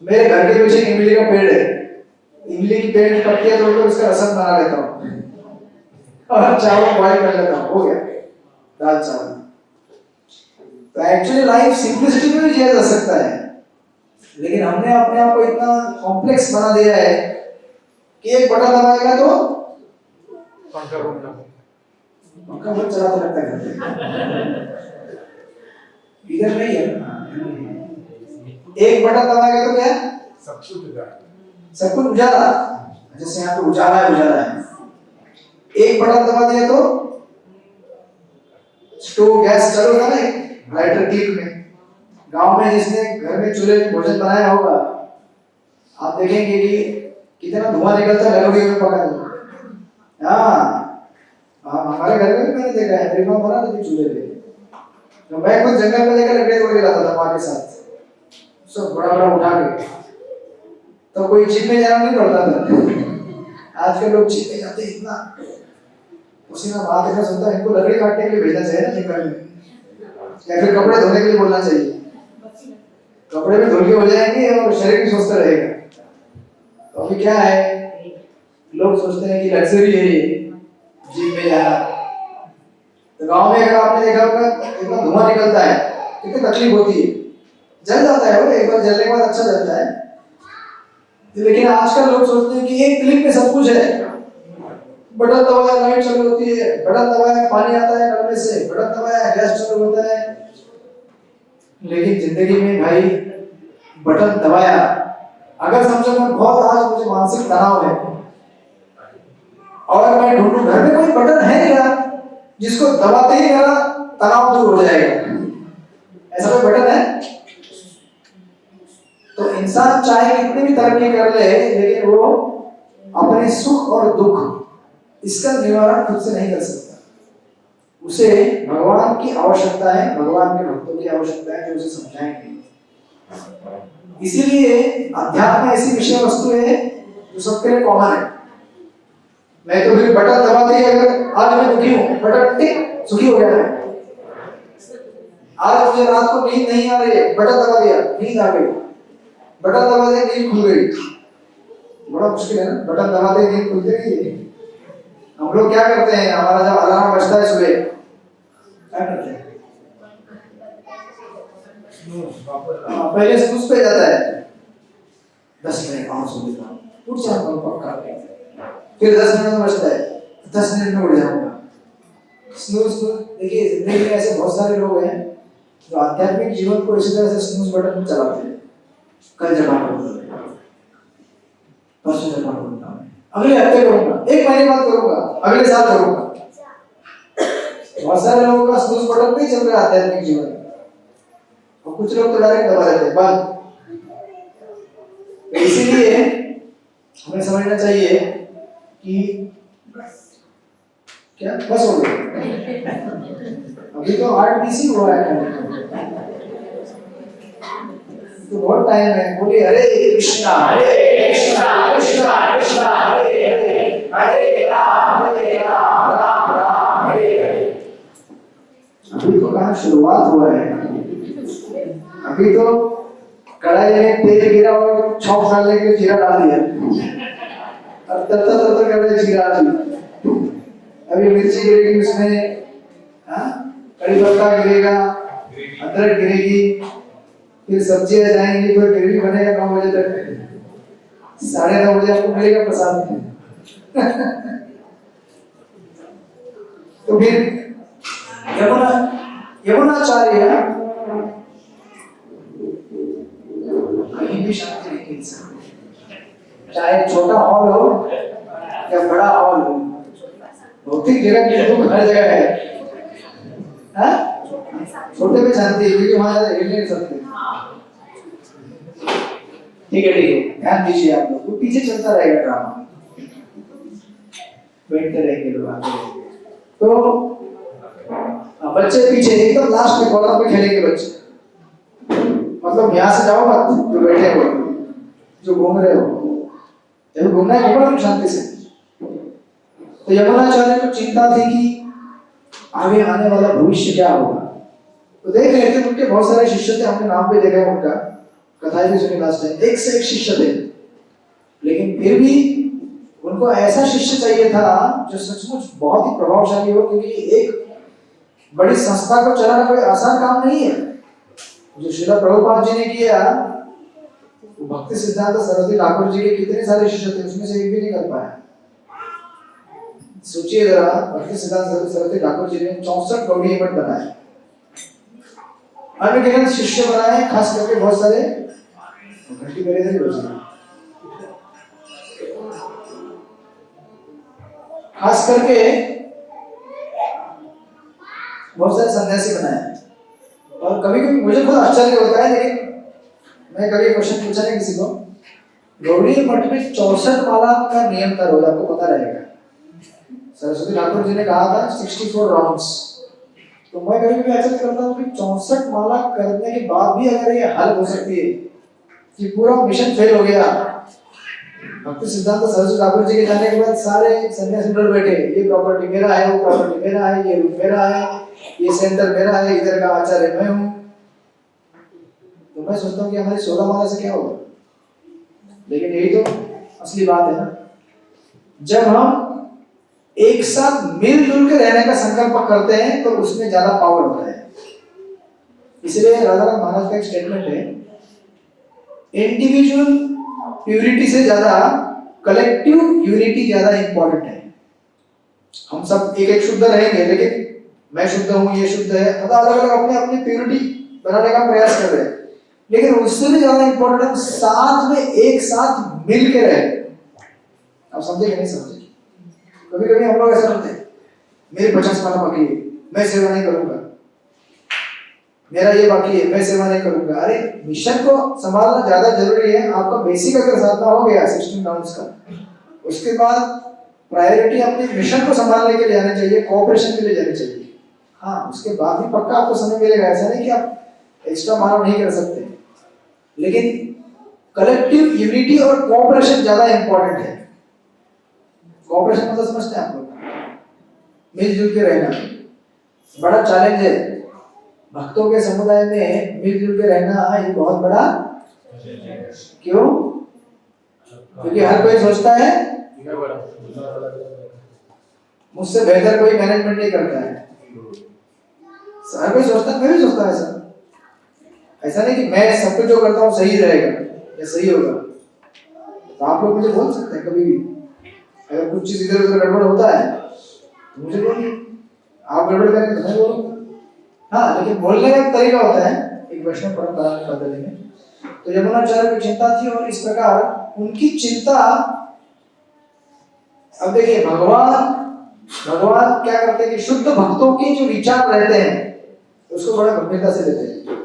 मेरे घर के पीछे इमली का पेड़ है, इमली की पेड़ की पत्तियां तोड़कर उसका रसम बना लेता हूँ और चावल बॉईल कर लेता हूँ, हो गया दाल चावल। तो एक्चुअली लाइफ सिंपलिसिटी में भी जिया जा सकता है, लेकिन हमने अपने आप को इतना कॉम्प्लेक्स बना दिया है कि एक बटन दबाएगा तो पंखा बहुत चलाता लगता है। इधर नहीं है, एक बटन दबाएगा तो क्या सब कुछ उजाला, जैसे यहाँ पे उजाला है। एक बटन दबा दिया तो स्टोव गैस चलेगा ना, लाइटर क्लिक में। गांव में जिसने घर में चूल्हे में भोजन बनाया होगा, आप देखेंगे कि कितना धुआं निकलता है लकड़ियों में पका दो। हमारे घर में भी मैंने देखा है, मेरी मां बना देती चूल्हे पे। तो मैं खुद जंगल में लेकर लकड़ी तोड़ के लाता था मां के साथ, सब बड़ा बड़ा उठा के। तो कोई जिम में जाना नहीं पड़ता था। आजकल लोग जिम में जाते इतना पसीना बहाते हैं, सोचता है इनको लकड़ी काटने के लिए भेजना चाहिए ना जिम में, या फिर कपड़े धोने के लिए बोलना चाहिए। कपड़े भी धुल के हो जाएंगे और शरीर भी स्वस्थ रहेगा। तो अभी क्या है, लोग सोचते हैं कि लग्जरी है ये जिम में जाना। तो गांव में अगर आपने देखा होगा इतना धुआं निकलता है, कितनी तकलीफ होती है, जल जाता है वो, एक बार जलने के बाद अच्छा जलता है। लेकिन आजकल लोग सोचते हैं कि एक क्लिक में सब कुछ है, बटन दबाया लाइट चालू होती है, बटन दबाया पानी आता है नल में से, बटन दबाया गैस चालू होता है। लेकिन जिंदगी में भाई बटन दबाया, अगर समझो मैं बहुत आज मुझे मानसिक तनाव है और मैं ढूंढूं घर में कोई बटन है क्या जिसको दबाते ही मेरा तनाव दूर हो जाएगा, ऐसा कोई बटन है? तो इंसान चाहे कितनी भी तरक्की कर ले, लेकिन वो अपने सुख और दुख इसका निवारण खुद से नहीं कर सकता। उसे भगवान की आवश्यकता है, भगवान के भक्तों की आवश्यकता है जो उसे समझाएंगे। इसीलिए अध्यात्म ऐसी विषय वस्तु है जो सबके लिए कॉमन है। मैं तो फिर बटन दबाते ही अगर आज मैं दुखी हूँ, बटन टिक, सुखी हो गया मैं। आज मुझे रात को नींद नहीं आ रही है, बटन दबा दिया, नींद आ गई, बटन दबा दिया, नींद खुल गई। बड़ा मुश्किल है ना, बटन दबाते ही नींद खुलती नहीं है। हम लोग क्या करते हैं, हमारा जब अलार्म बजता है सुबह, क्या करते हैं? पहले स्नूज पे जाता है, 10 मिनट और सो लेता हूँ, उठ जाता हूँ पक्का। फिर 10 मिनट में बजता है, 10 मिनट में उठ जाऊंगा। स्नूज, देखिए जिंदगी में ऐसे बहुत सारे लोग हैं जो आध्यात्मिक जीवन को इसी तरह से स्नूज बटन में चलाते हैं। कल जमा करूंगा, परसों जमा करूंगा, अगले हफ्ते करूंगा, 1 महीने बाद करूंगा, अगले साल करूंगा। बहुत सारे लोगों का स्नूज बटन पे ही चल रहा है आध्यात्मिक जीवन, और कुछ लोग तो डायरेक्ट दबा देते हैं बंद। तो इसीलिए हमें समझना चाहिए कि क्या बस हो गया, अभी तो 8 BC हुआ है, तो बहुत टाइम है। बोलिए हरे कृष्णा कृष्णा कृष्णा हरे हरे, हरे राम राम राम हरे हरे। अभी तो कहाँ शुरुआत हुआ है, अभी तो कढ़ाई में तेल गिरा और छौंक डालने के जीरा डाल दिया, अब तब कढ़ाई जीरा डाल दिया, अभी मिर्ची गिरेगी उसमें, कड़ी पत्ता गिरेगा, अदरक गिरेगी, फिर सब्जियां जाएंगी, फिर ग्रेवी बनेगा 9 बजे तक, 9:30 बजे आपको मिलेगा प्रसाद। तो फिर यमुनाचार्य कहीं भी शांति नहीं मिल सकती, चाहे छोटा हॉल हो या बड़ा हॉल हो, भौतिक जगत में दुख हर जगह है। छोटे में शांति है क्योंकि वहां ज्यादा हिल नहीं सकते। ठीक है, ध्यान दीजिए आप लोग, तो पीछे चलता रहेगा ड्रामा, बैठते रहेंगे लोग, आते रहेंगे। तो बच्चे पीछे एकदम लास्ट में कॉर्नर पे खेलेंगे बच्चे, मतलब यहाँ से जाओ मत, जो बैठे हो, जो घूम रहे हो, जब घूमना है घूमो शांति से। तो यमुनाचार्य को चिंता थी कि आगे आने वाला भविष्य क्या होगा। तो देख रहे थे उनके बहुत सारे शिष्य थे, हमने नाम पे देखा उनका, कथाएं भी सुनी लास्ट टाइम, एक से एक शिष्य थे, लेकिन फिर भी उनको ऐसा शिष्य चाहिए था जो सचमुच बहुत ही प्रभावशाली हो, क्योंकि एक बड़ी संस्था को चलाना कोई आसान काम नहीं है। जो श्रील प्रभुपाद जी ने किया, भक्ति सिद्धांत सरस्वती ठाकुर जी के कितने सारे शिष्य थे, उसमें से एक भी नहीं कर पाया। सोचिए जरा, भक्ति सिद्धांत सरस्वती ठाकुर जी ने 64 गौड़ी मठ बनाए, अनगिनत शिष्य बनाए, खास करके बहुत सारे घंटी मेरे इधर बजे, खास करके बहुत सारे सन्यासी बनाए। और कभी कभी मुझे बहुत आश्चर्य होता है, लेकिन मैं कभी क्वेश्चन पूछा नहीं किसी को, गौड़ी मठ में 64 माला का नियम था रोज, आपको पता रहेगा। सरस्वती ठाकुर जी ने कहा था 64 राउंड्स। तो मैं कभी कभी ऐसा करता हूँ कि 64 माला करने के बाद भी अगर ये हालत हो सकती है कि पूरा मिशन फेल हो गया, भक्ति सिद्धांत सरस्वती ठाकुर जी के जाने के बाद सारे सन्यासी डर बैठे, ये प्रॉपर्टी मेरा है, वो प्रॉपर्टी मेरा है, ये रूम मेरा है, ये सेंटर मेरा है, इधर का आचार्य मैं हूँ। तो मैं सोचता हूँ कि हमारी 16 माला से क्या होगा। लेकिन यही तो असली बात है ना, जब हम एक साथ मिलजुल के रहने का संकल्प करते हैं तो उसमें ज्यादा पावर होता है। इसलिए राधाराम महाराज का एक स्टेटमेंट है, इंडिविजुअल प्यूरिटी से ज्यादा कलेक्टिव यूनिटी ज्यादा इंपॉर्टेंट है। हम सब एक एक शुद्ध रहेंगे, लेकिन मैं शुद्ध हूँ, ये शुद्ध है, मतलब अलग अलग अपने अपनी प्यूरिटी बनाने का प्रयास कर रहे हैं, लेकिन उससे भी ज्यादा इंपॉर्टेंट है साथ में एक साथ मिल के रहे। आप समझे कि नहीं समझे? कभी कभी हम लोग ऐसा करते हैं, मेरे 50 माला बाकी है, मैं सेवा नहीं करूंगा, मेरा ये बाकी है, मैं सेवा नहीं करूंगा। अरे मिशन को संभालना ज्यादा जरूरी है। आपका बेसिक अगर साधना हो गया 16 राउंड्स का, उसके बाद प्रायोरिटी अपने मिशन को संभालने के लिए आनी चाहिए, कोऑपरेशन के लिए जानी चाहिए। हाँ, उसके बाद भी पक्का आपको समय मिलेगा, ऐसा नहीं कि आप एक्स्ट्रा मानव नहीं कर सकते, लेकिन कलेक्टिव यूनिटी और कोऑपरेशन ज्यादा इंपॉर्टेंट है। कोऑपरेशन मतलब समझते हैं आप लोग, मिलजुल के रहना बड़ा चैलेंज है। भक्तों के समुदाय में मिलजुल के रहना ये बहुत बड़ा, क्यों? क्योंकि हर कोई सोचता है मुझसे बेहतर कोई मैनेजमेंट नहीं करता है। हर कोई सोचता है, मैं भी सोचता है ऐसा नहीं कि मैं सब कुछ जो करता हूँ सही रहेगा या सही होगा। तो आप लोग मुझे बोल सकते हैं कभी भी, अगर कुछ चीज इधर उधर गड़बड़ होता है तो मुझे बोलिए, आप गड़बड़ करेंगे तो मैं बोलूंगा। हाँ, लेकिन बोलने का एक तरीका होता है, एक वैष्णव परंपरा में पद्धति में। तो यमुनाचार्य की चिंता थी और इस प्रकार उनकी चिंता। अब देखिए भगवान क्या करते हैं कि शुद्ध भक्तों के जो विचार रहते हैं उसको बड़ा गंभीरता से लेते हैं।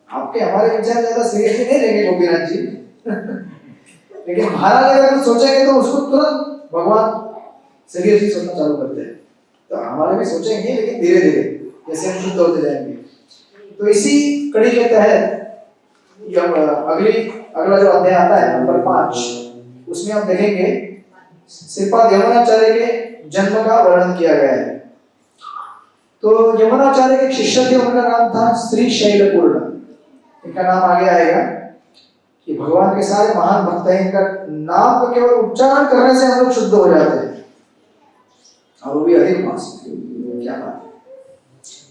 आपके हमारे विचार ज्यादा सीरियसली नहीं लेंगे गोपीनाथ जी लेकिन महाराज अगर कुछ सोचेंगे तो उसको तुरंत भगवान सीरियसली सोचना चालू करते हैं। तो हमारे भी सोचेंगे लेकिन धीरे धीरे जैसे हम शुद्ध होते जाएंगे। तो इसी कड़ी के तहत अगला जो अध्याय आता है नंबर 5, उसमें हम देखेंगे श्रीपाद यमुनाचार्य के जन्म का वर्णन किया गया है। तो यमुनाचार्य के शिष्य थे, उनका नाम था श्री शैलपूर्ण। इनका नाम आगे आएगा कि भगवान के सारे महान भक्त हैं, इनका नाम को केवल उच्चारण करने से हम लोग शुद्ध हो जाते हैं, और वो भी अधिक मास। क्या बात है।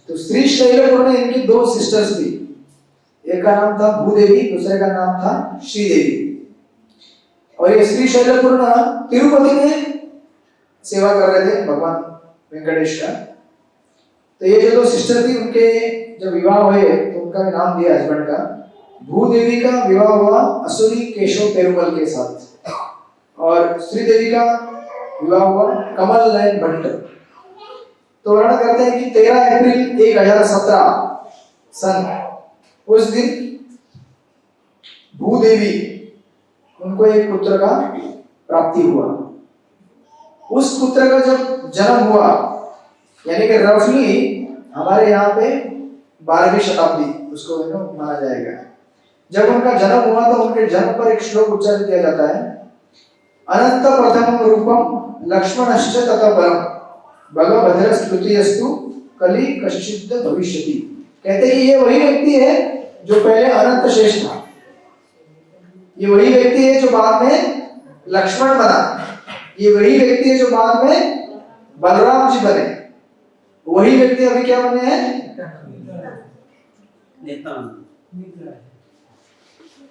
तो श्री शैलपूर्ण इनकी 2 सिस्टर्स थी, एक का नाम था भूदेवी, दूसरे का नाम था श्रीदेवी। और ये श्री शैलपूर्ण तिरुपति में सेवा कर रहे थे भगवान वेंकटेश का। तो ये जो 2 सिस्टर थी, उनके जब विवाह हुए तो उनका भी नाम दिया हस्बैंड का। भूदेवी का विवाह हुआ असुरी केशव पेरुमल के साथ, और श्रीदेवी का विवाह हुआ कमल नयन भट्ट। तो वर्णन करते हैं कि 13 अप्रैल 1017 सन उस दिन भूदेवी उनको एक पुत्र का प्राप्ति हुआ। उस पुत्र का जब जन्म हुआ, यानी कि रफली हमारे यहाँ पे 12वीं शताब्दी उसको माना जाएगा। जब उनका जन्म हुआ तो उनके जन्म पर एक श्लोक उच्चारित किया जाता है, अनंत प्रथम रूपम लक्ष्मणश्च तथा बलम भगभद्र स्तुतियस्तु कलि कश्चित् भविष्यति। कहते हैं कि ये वही व्यक्ति है जो पहले अनंत शेष था, ये वही व्यक्ति है जो बाद में लक्ष्मण बना, ये वही व्यक्ति है जो बाद में बलराम जी बने, वही व्यक्ति अभी क्या बने हैं?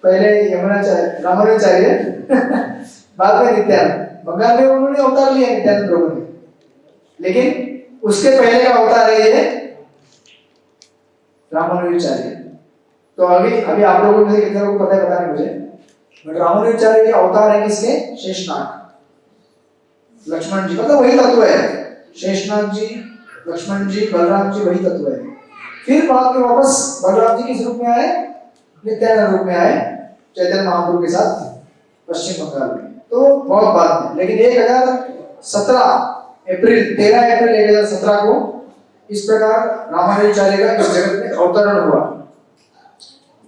पहले यमुनाचार्य रामानुजाचार्य बाद में नित्यानंद। बंगाल में उन्होंने अवतार लिया नित्यानंद प्रभु ने, लेकिन उसके पहले का अवतार है ये रामानुजाचार्य। तो अभी आप लोगों में से कितने लोगों को पता है पता नहीं मुझे, बट रामानुजाचार्य के अवतार है किसके? शेषनाग, लक्ष्मण जी, मतलब वही तत्व है। शेषनाग जी, लक्ष्मण जी, बलराम जी वही तत्व है। फिर बाद में वापस बलराम जी किस रूप में आए? नित्यानंद रूप में आए चैतन्य महाप्रभु के साथ पश्चिम बंगाल में। तो बहुत बाद में, लेकिन 13 अप्रैल 1017 को इस प्रकार रामानुजाचार्य का इस जगत में अवतरण हुआ।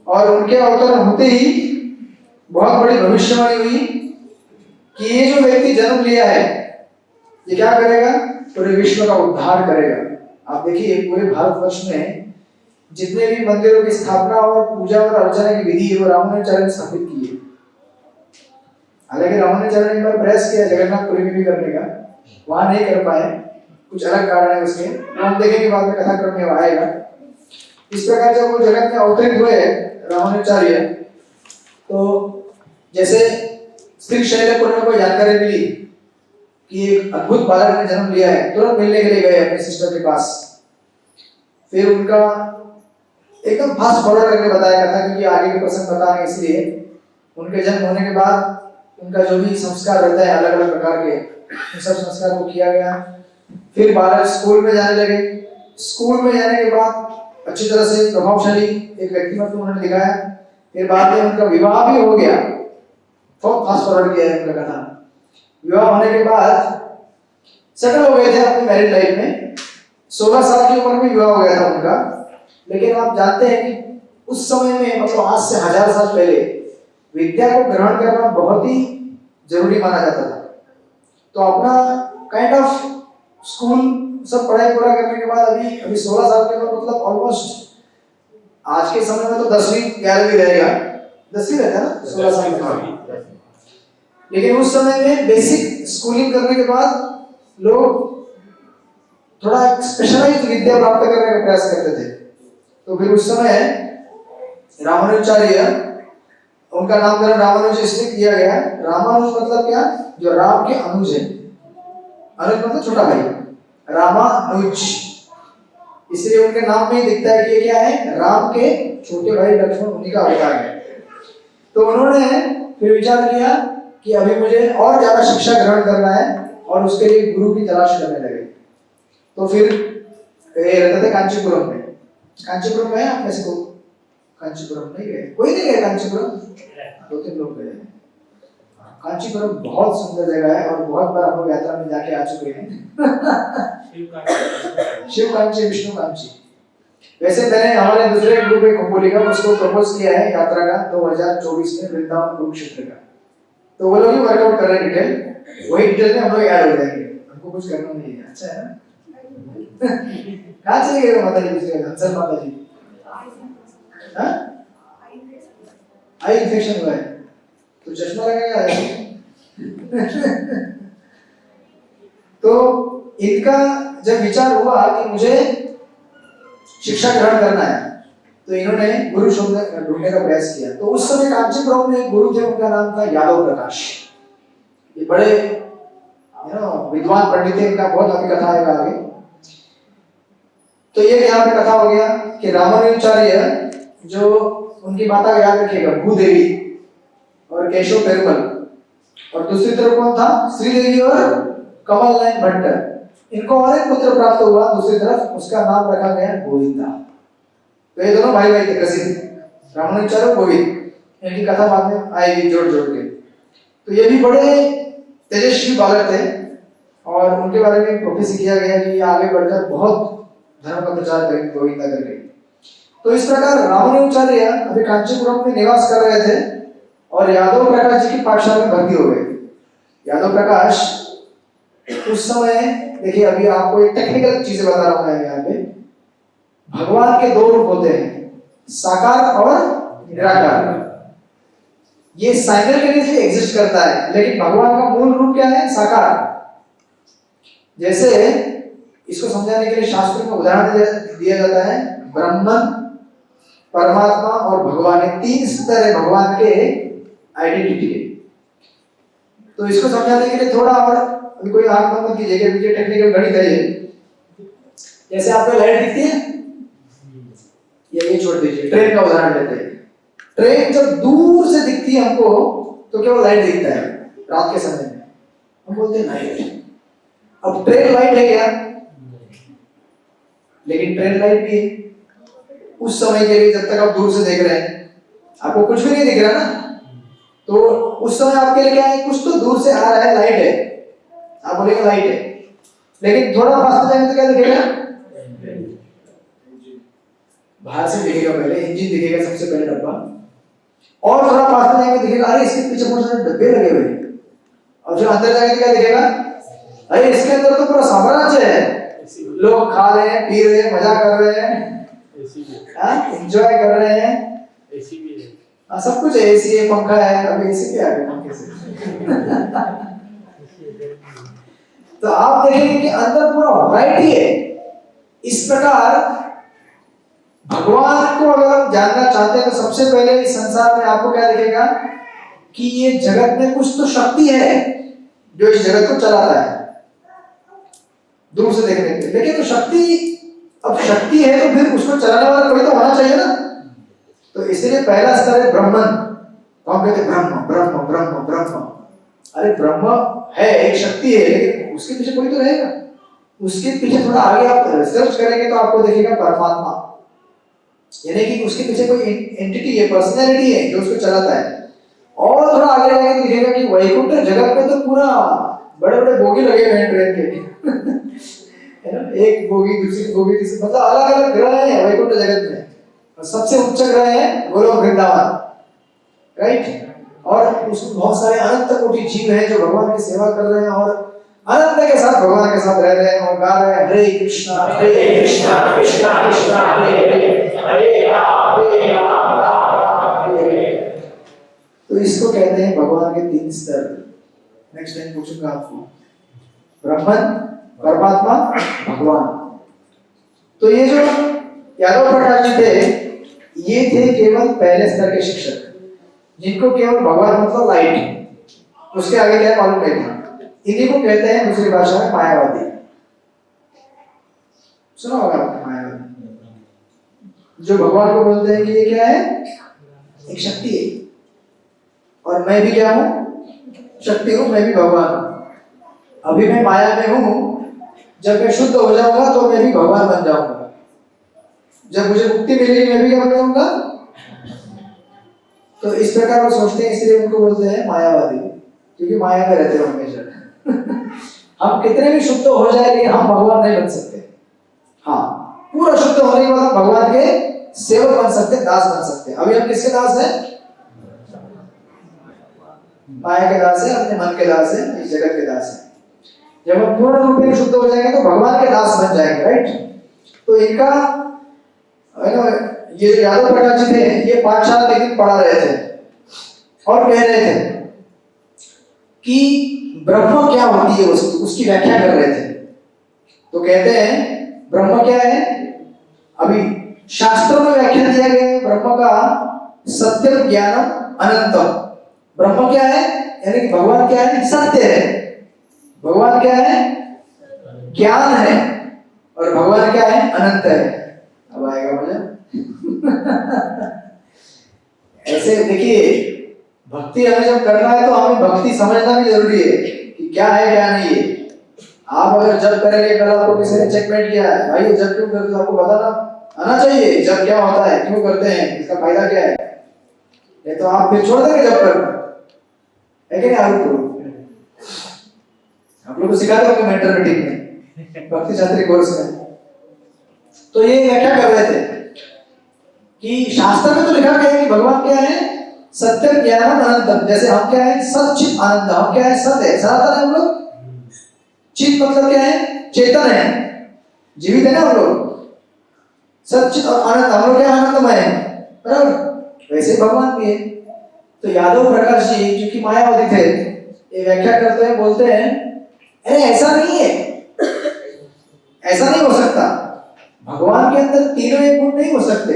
और उनके अवतरण होते ही बहुत बड़ी भविष्यवाणी हुई कि ये जो व्यक्ति जन्म लिया है ये क्या करेगा? पूरे विश्व का उद्धार करेगा। आप देखिए पूरे भारतवर्ष में जितने भी मंदिरों की स्थापना और पूजा और अर्चना की विधि है वो रामानुजाचार्य ने स्थापित की है। हालांकि रामानुजाचार्य ने एक बार प्रयास किया जगन्नाथपुरी में भी करने का, वहां नहीं कर पाए, कुछ अलग कारण है उसके, हम देखेंगे बाद में कथा क्रम में आएगा। इस प्रकार जब वो जगत में अवतरित हुए रामानुजाचार्य, तो जैसे श्री शैलपूर्ण को जानकारी मिली कि एक अद्भुत बालक ने जन्म लिया है, तुरंत मिलने के लिए गए अपने सिस्टर के पास। फिर उनका एकदम फास्ट फॉरवर्ड करके बताया था, क्योंकि आगे के प्रसंग बता रहे इसलिए। उनके जन्म होने के बाद उनका जो भी संस्कार रहता है अलग अलग प्रकार के, उन सब संस्कार को किया गया। फिर बालक स्कूल में जाने लगे। स्कूल में जाने के बाद अच्छी तरह से प्रभावशाली एक व्यक्तित्व उन्होंने दिखाया। फिर बाद में उनका विवाह भी हो गया, बहुत फास्ट फॉरवर्ड किया है उनका कथा। विवाह होने के बाद सेटल हो गए थे अपनी मैरिड लाइफ में। 16 साल की उम्र में विवाह हो गया था उनका। लेकिन आप जानते हैं कि उस समय में, मतलब आज से 1000 साल पहले, विद्या को ग्रहण करना बहुत ही जरूरी माना जाता था। तो अपना काइंड ऑफ स्कूल सब पढ़ाई पूरा करने के बाद अभी 16 साल के बाद मतलब ऑलमोस्ट आज के समय में तो 10वीं 11वीं रहेगा, 10वीं रहता है ना 16 साल के बाद। लेकिन उस समय में बेसिक स्कूलिंग करने के बाद लोग थोड़ा स्पेशलाइज्ड विद्या प्राप्त करने का प्रयास करते थे। तो फिर उस समय रामानुजाचार्य, उनका नामकरण रामानुज इसलिए किया गया, रामानुज मतलब क्या, जो राम के अनुज है, अनुज मतलब छोटा भाई, रामानुज, इसलिए उनके नाम में ही दिखता है कि ये क्या है, राम के छोटे भाई लक्ष्मण, उन्हीं का अवतार है। तो उन्होंने फिर विचार किया कि अभी मुझे और ज्यादा शिक्षा ग्रहण करना है और उसके लिए गुरु की तलाश करने लगे। तो फिर रहते थे कांचीपुरम में। कांचीपुरम में आप में से को कांचीपुरम नहीं गए? कोई नहीं गए कांचीपुरम? 2-3 लोग गए। कांचीपुरम बहुत सुंदर जगह है और बहुत बार हम लोग यात्रा में जाके आ चुके हैं। शिव कांची, विष्णु कांची। वैसे मैंने हमारे दूसरे ग्रुप में कुंभोली का उसको प्रपोज किया है यात्रा का 2024 में वृंदावन कुरुक्षेत्र का। तो वो लोग ही वर्कआउट कर रहे हैं डिटेल, वही डिटेल में हम लोग ऐड हो जाएंगे, हमको कुछ करना नहीं है। अच्छा है ना? कहाँ चले गए माता जी? दूसरे हंसल माता जी, हाँ आई इन्फेक्शन हुआ है तो चश्मा लगाएगा। तो इनका जब विचार हुआ कि मुझे शिक्षा ग्रहण करना है तो इन्होंने गुरु ढूंढने का प्रयास किया। तो उस समय कांचीपुरम में एक गुरु थे, उनका नाम था यादव प्रकाश। ये बड़े विद्वान पंडित थे, इनका बहुत लंबी कथा है आगे। तो ये यहाँ पे कथा हो गया कि रामानुजाचार्य, जो उनकी माता का याद रखिएगा भूदेवी और केशव पेरुमल, और दूसरी तरफ कौन था, श्रीदेवी और कमल नयन भट्ट, इनको और एक पुत्र प्राप्त हुआ दूसरी तरफ, उसका नाम रखा गया गोविंदा। तो ये दोनों भाई भाई थे कजिन, रामानुजाचार्य और गोविंद। इनकी कथा बाद में आएगी जोड़ जोड़ के। तो ये भी बड़े तेजस्वी बालक थे और उनके बारे में प्रोफेसी किया गया कि ये आगे बढ़कर बहुत धर्म का प्रचार करेंगे गोविंदा करके। तो इस प्रकार रामानुजाचार्य अभी कांचीपुरम में निवास कर रहे थे और यादव प्रकाश जी की पाठशाला में भर्ती हो गए। यादव प्रकाश उस समय, देखिए अभी आपको एक टेक्निकल चीजें बता रहा हूं मैं यहाँ पे। भगवान के 2 रूप होते हैं, साकार और निराकार। ये साइमल्टेनियसली एग्जिस्ट करता है, लेकिन भगवान का मूल रूप क्या है, साकार। जैसे इसको समझाने के लिए शास्त्र में उदाहरण दिया जाता है, ब्रह्मन, परमात्मा और भगवान, 3 स्तर है भगवान के आइडेंटिटी के। तो इसको समझाने के लिए थोड़ा और अभी कोई आंख बंद कीजिएगा, मुझे टेक्निकल गणित है ये। जैसे आपको लाइट दिखती है, ये छोड़ दीजिए, ट्रेन का उदाहरण लेते हैं। ट्रेन जब दूर से दिखती है हमको तो केवल लाइट दिखता है रात के समय में, हम बोलते हैं लाइट। अब ट्रेन लाइट है क्या? लेकिन ट्रेन लाइट भी है उस समय के लिए, जब तक आप दूर से देख रहे हैं आपको कुछ भी नहीं दिख रहा ना, तो उस समय आपके लिए क्या है, कुछ तो दूर से आ रहा है, लाइट है, आप बोलेंगे लाइट है। लेकिन थोड़ा पास में जाएंगे तो क्या दिखेगा, बाहर से दिखेगा, पहले इंजन दिखेगा सबसे पहले डब्बा, और थोड़ा पास में जाएंगे दिखेगा अरे इसके पीछे बहुत सारे डब्बे लगे हुए हैं, और फिर अंदर जाएंगे तो क्या दिखेगा, अरे इसके अंदर तो पूरा साम्राज्य है, लोग खा रहे हैं, पी रहे हैं, मजा कर रहे हैं, एंजॉय कर रहे हैं, एसी भी है, हाँ सब कुछ है, एसी है, पंखा है, अभी एसी भी आ गया पंखे से। तो आप देखेंगे कि अंदर पूरा वैरायटी है। इस प्रकार भगवान को अगर आप जानना चाहते हैं तो सबसे पहले इस संसार में आपको क्या दिखेगा कि ये जगत में कुछ तो शक्ति है जो इस जगत को चलाता है, दूर से देखने के। लेकिन तो शक्ति, अब शक्ति है तो फिर उसको चलाने वाला कोई तो होना चाहिए ना। तो इसलिए पहला स्तर है ब्रह्मन। कौन कहते ब्रह्म ब्रह्म ब्रह्म ब्रह्म, अरे ब्रह्म है, एक शक्ति है, लेकिन उसके पीछे कोई तो रहेगा। उसके पीछे थोड़ा आगे आप रिसर्च करेंगे तो आपको देखेगा परमात्मा, यानी कि उसके पीछे कोई एंटिटी है, पर्सनैलिटी है जो उसको चलाता है। और थोड़ा आगे जाके दिखेगा कि वैकुंठ जगत में तो पूरा बड़े बड़े बोगी लगे हुए हैं ट्रेन के, है ना, एक बोगी दूसरी बोगी तीसरी, मतलब अलग अलग ग्रह हैं वैकुंठ जगत में। और सबसे उच्च ग्रह है गोलोक वृंदावन, राइट। और उसमें बहुत सारे अनंत कोटि जीव हैं जो भगवान की सेवा कर रहे हैं और आनंद के साथ भगवान के साथ रह रहे हैं और गा रहे हैं हरे कृष्णा कृष्णा कृष्णा हरे हरे हरे राम राम हरे। तो इसको कहते हैं भगवान के 3 स्तर। नेक्स्ट टाइम पूछूंगा आपको, ब्रह्मन, परमात्मा, भगवान। तो ये जो यादव प्रकाश जी थे, ये थे केवल पहले स्तर के शिक्षक, जिनको केवल भगवान मतलब लाइट, उसके आगे क्या मालूम नहीं था। इन्हीं को कहते हैं दूसरी भाषा में मायावादी। सुना होगा आपने मायावादी, जो भगवान को बोलते हैं कि ये क्या है, एक शक्ति है और मैं भी क्या हूं, शक्ति हूं, मैं भी भगवान हूं। अभी मैं माया में हूं, जब मैं शुद्ध हो जाऊंगा तो मैं भी भगवान बन जाऊंगा। जब मुझे मुक्ति मिलेगी मैं भी क्या बन जाऊंगा। तो इस प्रकार वो सोचते हैं, इसलिए उनको बोलते हैं मायावादी, क्योंकि माया में रहते हैं हमेशा। हम कितने भी शुद्ध हो जाए लेकिन हम भगवान नहीं बन सकते। हाँ, पूरा शुद्ध होने के बाद हम भगवान के सेवक बन सकते, दास बन सकते। अभी हम किसके दास हैं? माया के दास है, अपने मन के दास है, इस जगत के दास है। जब हम पूर्ण रूप में शुद्ध हो जाएंगे तो भगवान के दास बन जाएंगे, राइट। तो इनका ये यादव प्रकाश जी थे, ये पाठशाला एक दिन पढ़ा रहे थे और कह रहे थे कि ब्रह्म क्या होती है, उसकी व्याख्या कर रहे थे। तो कहते हैं ब्रह्म क्या है, अभी शास्त्रों में व्याख्या दिया गया है ब्रह्म का, सत्यम ज्ञानम अनंतम। ब्रह्म क्या है, यानी कि भगवान क्या है, सत्य है। भगवान क्या है, ज्ञान है, और भगवान क्या है, अनंत है। अब आएगा मजा। ऐसे देखिए, भक्ति हमें जब करना है तो हमें भक्ति समझना भी जरूरी है कि क्या है क्या नहीं है। आप अगर जब करेंगे, कल आपको किसी ने चेकमेट किया है, भाई जब क्यों करते हो, आपको बताना आना चाहिए जब क्या होता है, क्यों करते हैं, इसका फायदा क्या है। नहीं तो आप फिर छोड़ देंगे जब करना है कि नहीं। आप लोग को सिखाते होंगे मेंटर मीटिंग में, भक्ति शास्त्री कोर्स में। तो ये व्याख्या कर रहे थे कि शास्त्र में तो लिखा गया है कि भगवान क्या है, सत्य ज्ञानम अनंतम। जैसे हम क्या है, सच्चित आनंद, हम क्या है, सत्य है, सनातन है हम लोग। चित मतलब क्या है, चेतन है, जीवित है ना हम लोग। सच्चित और आनंद, हम लोग क्या आनंदमय है, बराबर। वैसे भगवान भी है। तो यादव प्रकाश जी जो कि मायावादी थे, ये व्याख्या करते हैं, बोलते हैं अरे ऐसा नहीं है, ऐसा नहीं हो सकता। भगवान के अंदर तीनों एक गुण नहीं हो सकते।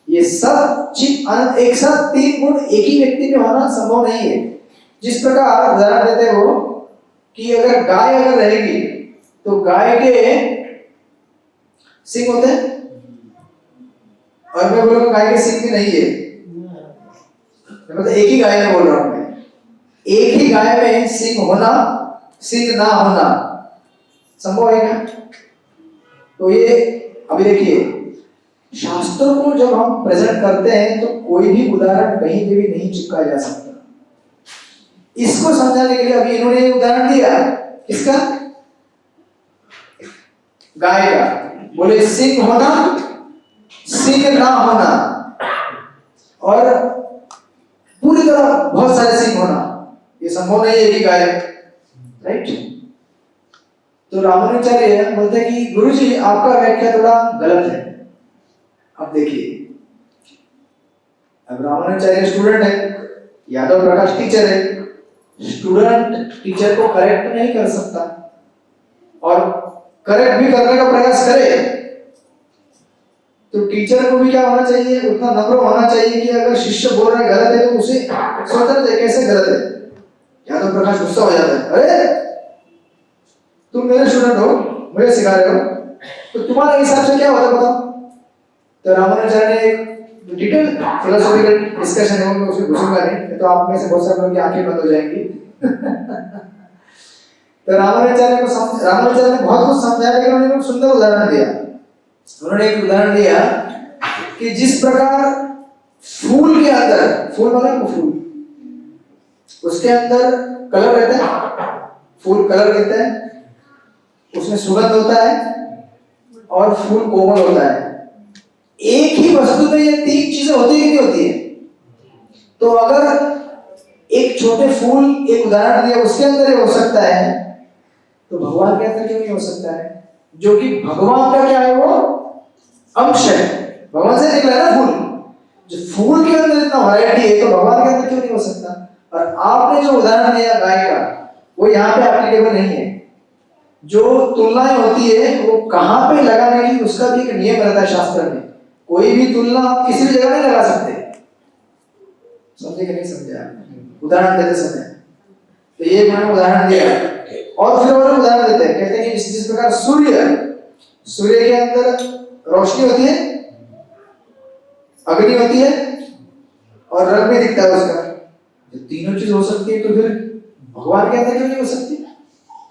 ये सब चित आनंद एक साथ 3 गुण एक ही व्यक्ति में होना संभव नहीं है। जिस प्रकार उदाहरण देते हो कि अगर गाय अगर रहेगी तो गाय के सिंग होते हैं, और मैं बोलूंगा गाय के सिंग भी नहीं है, मतलब एक ही गाय में बोल रहा हूं मैं। एक ही गाय में सिंग होना, सिंग ना होना संभव है क्या? तो ये अभी देखिए, शास्त्रों को जब हम प्रेजेंट करते हैं तो कोई भी उदाहरण कहीं पे भी नहीं चिपकाया जा सकता। इसको समझाने के लिए अभी इन्होंने उदाहरण दिया, किसका, गाय का। बोले सिंह होना, सिंह ना होना, और पूरी तरह बहुत सारे सिंह होना, ये संभव नहीं है कि गाय, राइट। तो रामानुजाचार्य बोलते हैं कि गुरुजी आपका व्याख्या थोड़ा गलत है। अब देखिए, अब रामानुजाचार्य स्टूडेंट है, यादव प्रकाश टीचर है। स्टूडेंट टीचर को करेक्ट नहीं कर सकता, और करेक्ट भी करने का प्रयास करे तो टीचर को भी क्या होना चाहिए, उतना नम्र होना चाहिए कि अगर शिष्य बोल रहा है गलत है तो उसे सोचना चाहिए कैसे गलत है। यादव प्रकाश गुस्सा हो जाता है, अरे तुम मेरे स्टूडेंट हो, मुझे सिखा रहे हो, तो तुम्हारे हिसाब से क्या होता है बताओ। तो रामानुजाचार्य ने एक डिटेल फिलोसॉफिकल डिस्कशन है, मैं उसमें घुसूंगा नहीं, तो आप में से बहुत सारे लोगों की आंखें बंद हो जाएंगी। तो रामानुजाचार्य ने बहुत कुछ समझाया, लेकिन उन्होंने एक सुंदर उदाहरण दिया। उन्होंने एक उदाहरण दिया कि जिस प्रकार फूल के अंदर, फूल वाला को फूल, उसके अंदर कलर रहता है, फूल कलर देता है, उसमें सुगंध होता है और फूल कोमल होता है। एक ही वस्तु में ये 3 चीजें होती है कि नहीं होती है? तो अगर एक छोटे फूल, एक उदाहरण दिया, उसके अंदर ये हो सकता है तो भगवान के अंदर क्यों नहीं हो सकता है? जो कि भगवान का क्या है, वो अंश है, भगवान से निकला है ना फूल। जो फूल के अंदर इतना वैरायटी है तो भगवान के अंदर क्यों नहीं हो सकता? और आपने जो उदाहरण दिया गाय का, वो यहाँ पे एप्लीकेबल नहीं है। जो तुलनाएं होती है वो कहाँ पे लगाने की, उसका भी एक नियम रहता है शास्त्र में। कोई भी तुलना आप किसी भी जगह नहीं लगा सकते। समझे कि नहीं समझे आप? उदाहरण देते समय तो ये मैंने उदाहरण दिया, और फिर और उदाहरण देते हैं, कहते हैं कि जिस प्रकार सूर्य के अंदर रोशनी होती है, अग्नि होती है और रंग भी दिखता है उसका। जब तीनों चीज हो सकती है तो फिर भगवान के अंदर क्यों नहीं हो सकती?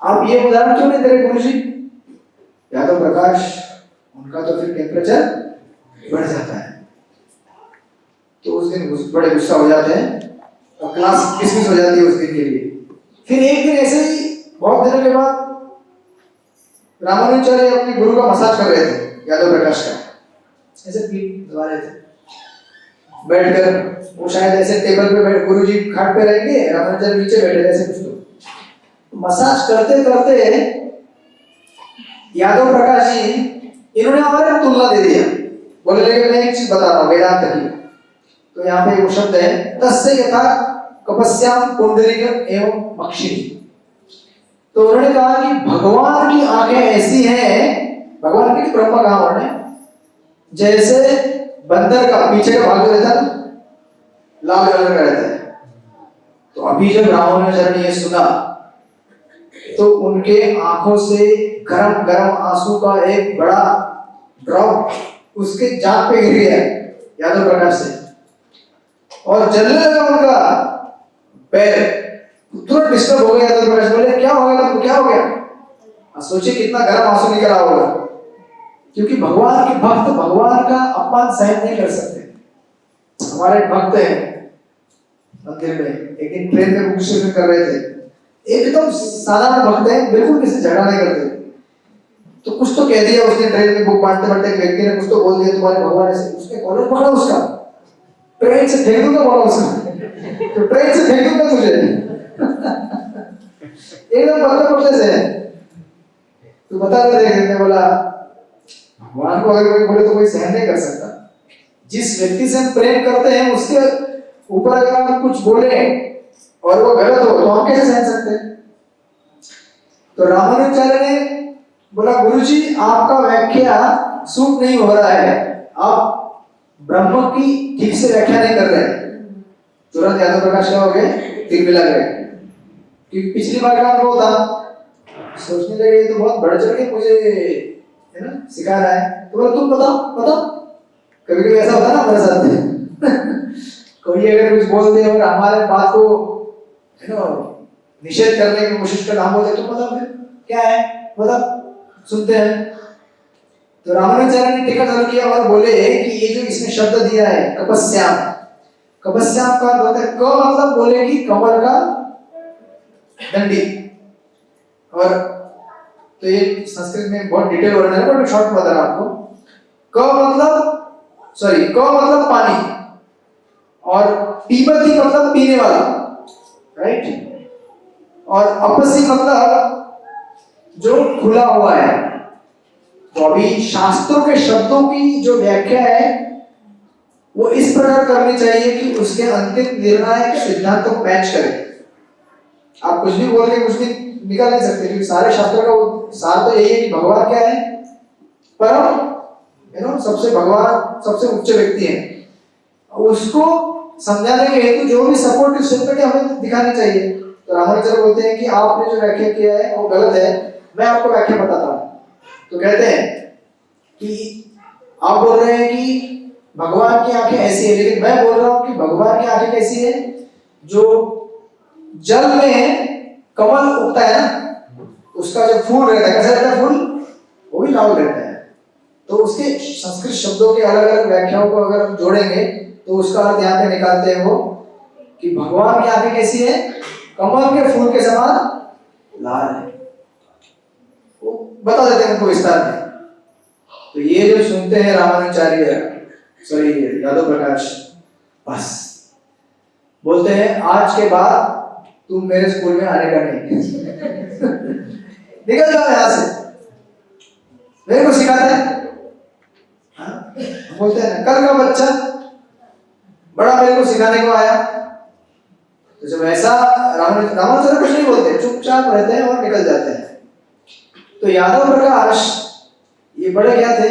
आप ये उदाहरण क्यों नहीं दे रहे गुरु जी? या तो प्रकाश, उनका तो फिर टेम्परेचर बढ़ जाता है, तो उस दिन बड़े गुस्सा हो जाते हैं और क्लास डिसमिस हो जाती है उस दिन के लिए। फिर एक दिन ऐसे ही बहुत दिनों के बाद रामानुजाचार्य अपने गुरु का मसाज कर रहे थे, यादव प्रकाश का, ऐसे पीठ दबा रहे थे बैठकर। वो शायद ऐसे टेबल पे बैठ, गुरु जी खाट पे रहेंगे, रामानुजाचार्य नीचे बैठे थे, ऐसे कुछ तो मसाज करते करते यादव प्रकाश जी इन्होंने हमारे तुलना दे दिया। बोले लेकिन मैं एक चीज बता रहा हूँ वेदांत की। तो यहाँ पे वो शब्द है तस्य यथा कपस्याम पुंडरीक एवं मक्षिणी। तो उन्होंने कहा कि भगवान की आंखें ऐसी हैं, भगवान की ब्रह्मा कहा उन्होंने, जैसे बंदर का पीछे का भाग रहता है लाल कलर का रहता है। तो अभी जब रामानुजाचार्य ने ये सुना तो उनके आंखों से गरम गरम आंसू का एक बड़ा ड्रॉप उसके जांघ पे गिर गया यादव प्रकाश से, और जलने लगा उनका पैर। तुरंत डिस्टर्ब हो गया यादव प्रकाश। बोले क्या हो गया, क्या हो गया? सोचिए कितना गरम आंसू निकल रहा होगा, क्योंकि भगवान के भक्त भगवान का अपमान सहन नहीं कर सकते। हमारे भक्त हैं मंदिर में, एक दिन ट्रेन में बुक स्टेशन कर रहे थे, एकदम साधारण भक्त है, बिल्कुल किसी झगड़ा नहीं करते। तो कुछ तो कह दिया उसने, ट्रेन में बुक बांटते बांटते एक व्यक्ति ने कुछ तो बोल दिया तुम्हारे भगवान ऐसे, उसने कॉलर पकड़ा उसका, ट्रेन से फेंक दूंगा बोला उसने, तो ट्रेन से फेंक दूंगा तुझे एकदम पतले पतले से। तो बता रहे थे, बोला भगवान को अगर कोई बोले तो कोई सहन नहीं कर सकता। जिस व्यक्ति से हम प्रेम करते हैं उसके ऊपर अगर हम कुछ बोले और वो गलत हो तो हम कैसे सहन सकते हैं? तो रामानुजाचार्य ने बोला गुरुजी आपका व्याख्या सूट नहीं हो रहा है, आप ब्रह्म की ठीक से व्याख्या नहीं कर रहे। तुरंत यादव प्रकाश क्या हो गए, तिल मिला गए, क्योंकि पिछली बार का अनुभव था। सोचने लगे तो बहुत बढ़ चढ़ के मुझे है ना सिखा रहा है। तो बोला तुम बताओ। कभी कभी ऐसा होता है ना हमारे साथ कोई अगर कुछ बोल दे और हमारे बात को है ना निषेध करने की कोशिश कर, हम बोलते तुम बताओ फिर क्या है, बताओ, सुनते हैं। तो रामानुजाचार्य ने टीका चालू किया और बोले कि ये जो इसमें शब्द दिया है कपस्याम, कपस्याम का अर्थ होता है क मतलब बोले कि कमल का डंडी। और तो ये संस्कृत में बहुत डिटेल वर्णन है, बट शॉर्ट में बता रहा आपको। क मतलब पानी, और पीबती मतलब पीने वाला, राइट, और अपसी मतलब जो खुला हुआ है। तो अभी शास्त्रों के शब्दों की जो व्याख्या है वो इस प्रकार करनी चाहिए कि उसके अंतिम निर्णायक सिद्धांत को मैच करे। आप कुछ भी बोल के कुछ भी निकाल नहीं सकते, क्योंकि सारे शास्त्रों का सार तो यही है कि भगवान क्या है, परम सबसे भगवान सबसे उच्च व्यक्ति है। उसको समझाने के हेतु जो भी सपोर्टिव स्टेटमेंट हमें दिखाने चाहिए। तो रामानुजाचार्य बोलते हैं कि आपने जो व्याख्या किया है वो गलत है, मैं आपको व्याख्या बताता हूँ। तो कहते हैं कि आप बोल रहे हैं कि भगवान की आंखें ऐसी है, लेकिन मैं बोल रहा हूँ कि भगवान की आंखें कैसी है, जो जल में कमल उगता है ना, उसका जो फूल रहता है कैसा रहता है फूल, वो भी लाल रहता है। तो उसके संस्कृत शब्दों के अलग अलग व्याख्याओं को अगर हम जोड़ेंगे तो उसका अर्थ यहाँ पे निकालते हैं वो कि भगवान की आंखें कैसी है, कमल के फूल के समान लाल है। वो बता देते हैं उनको विस्तार में। तो ये जो सुनते हैं रामानुजाचार्य यादव प्रकाश, बस बोलते हैं आज के बाद तुम मेरे स्कूल में आने का नहीं निकल जाओ यहाँ से, मेरे को सिखाता है। हाँ? बोलते हैं ना, कल का बच्चा बड़ा मेरे को सिखाने को आया। तो जब ऐसा रामानुजन कुछ नहीं बोलते, चुपचाप रहते हैं और निकल जाते हैं। तो यादव प्रकाश ये बड़े क्या थे,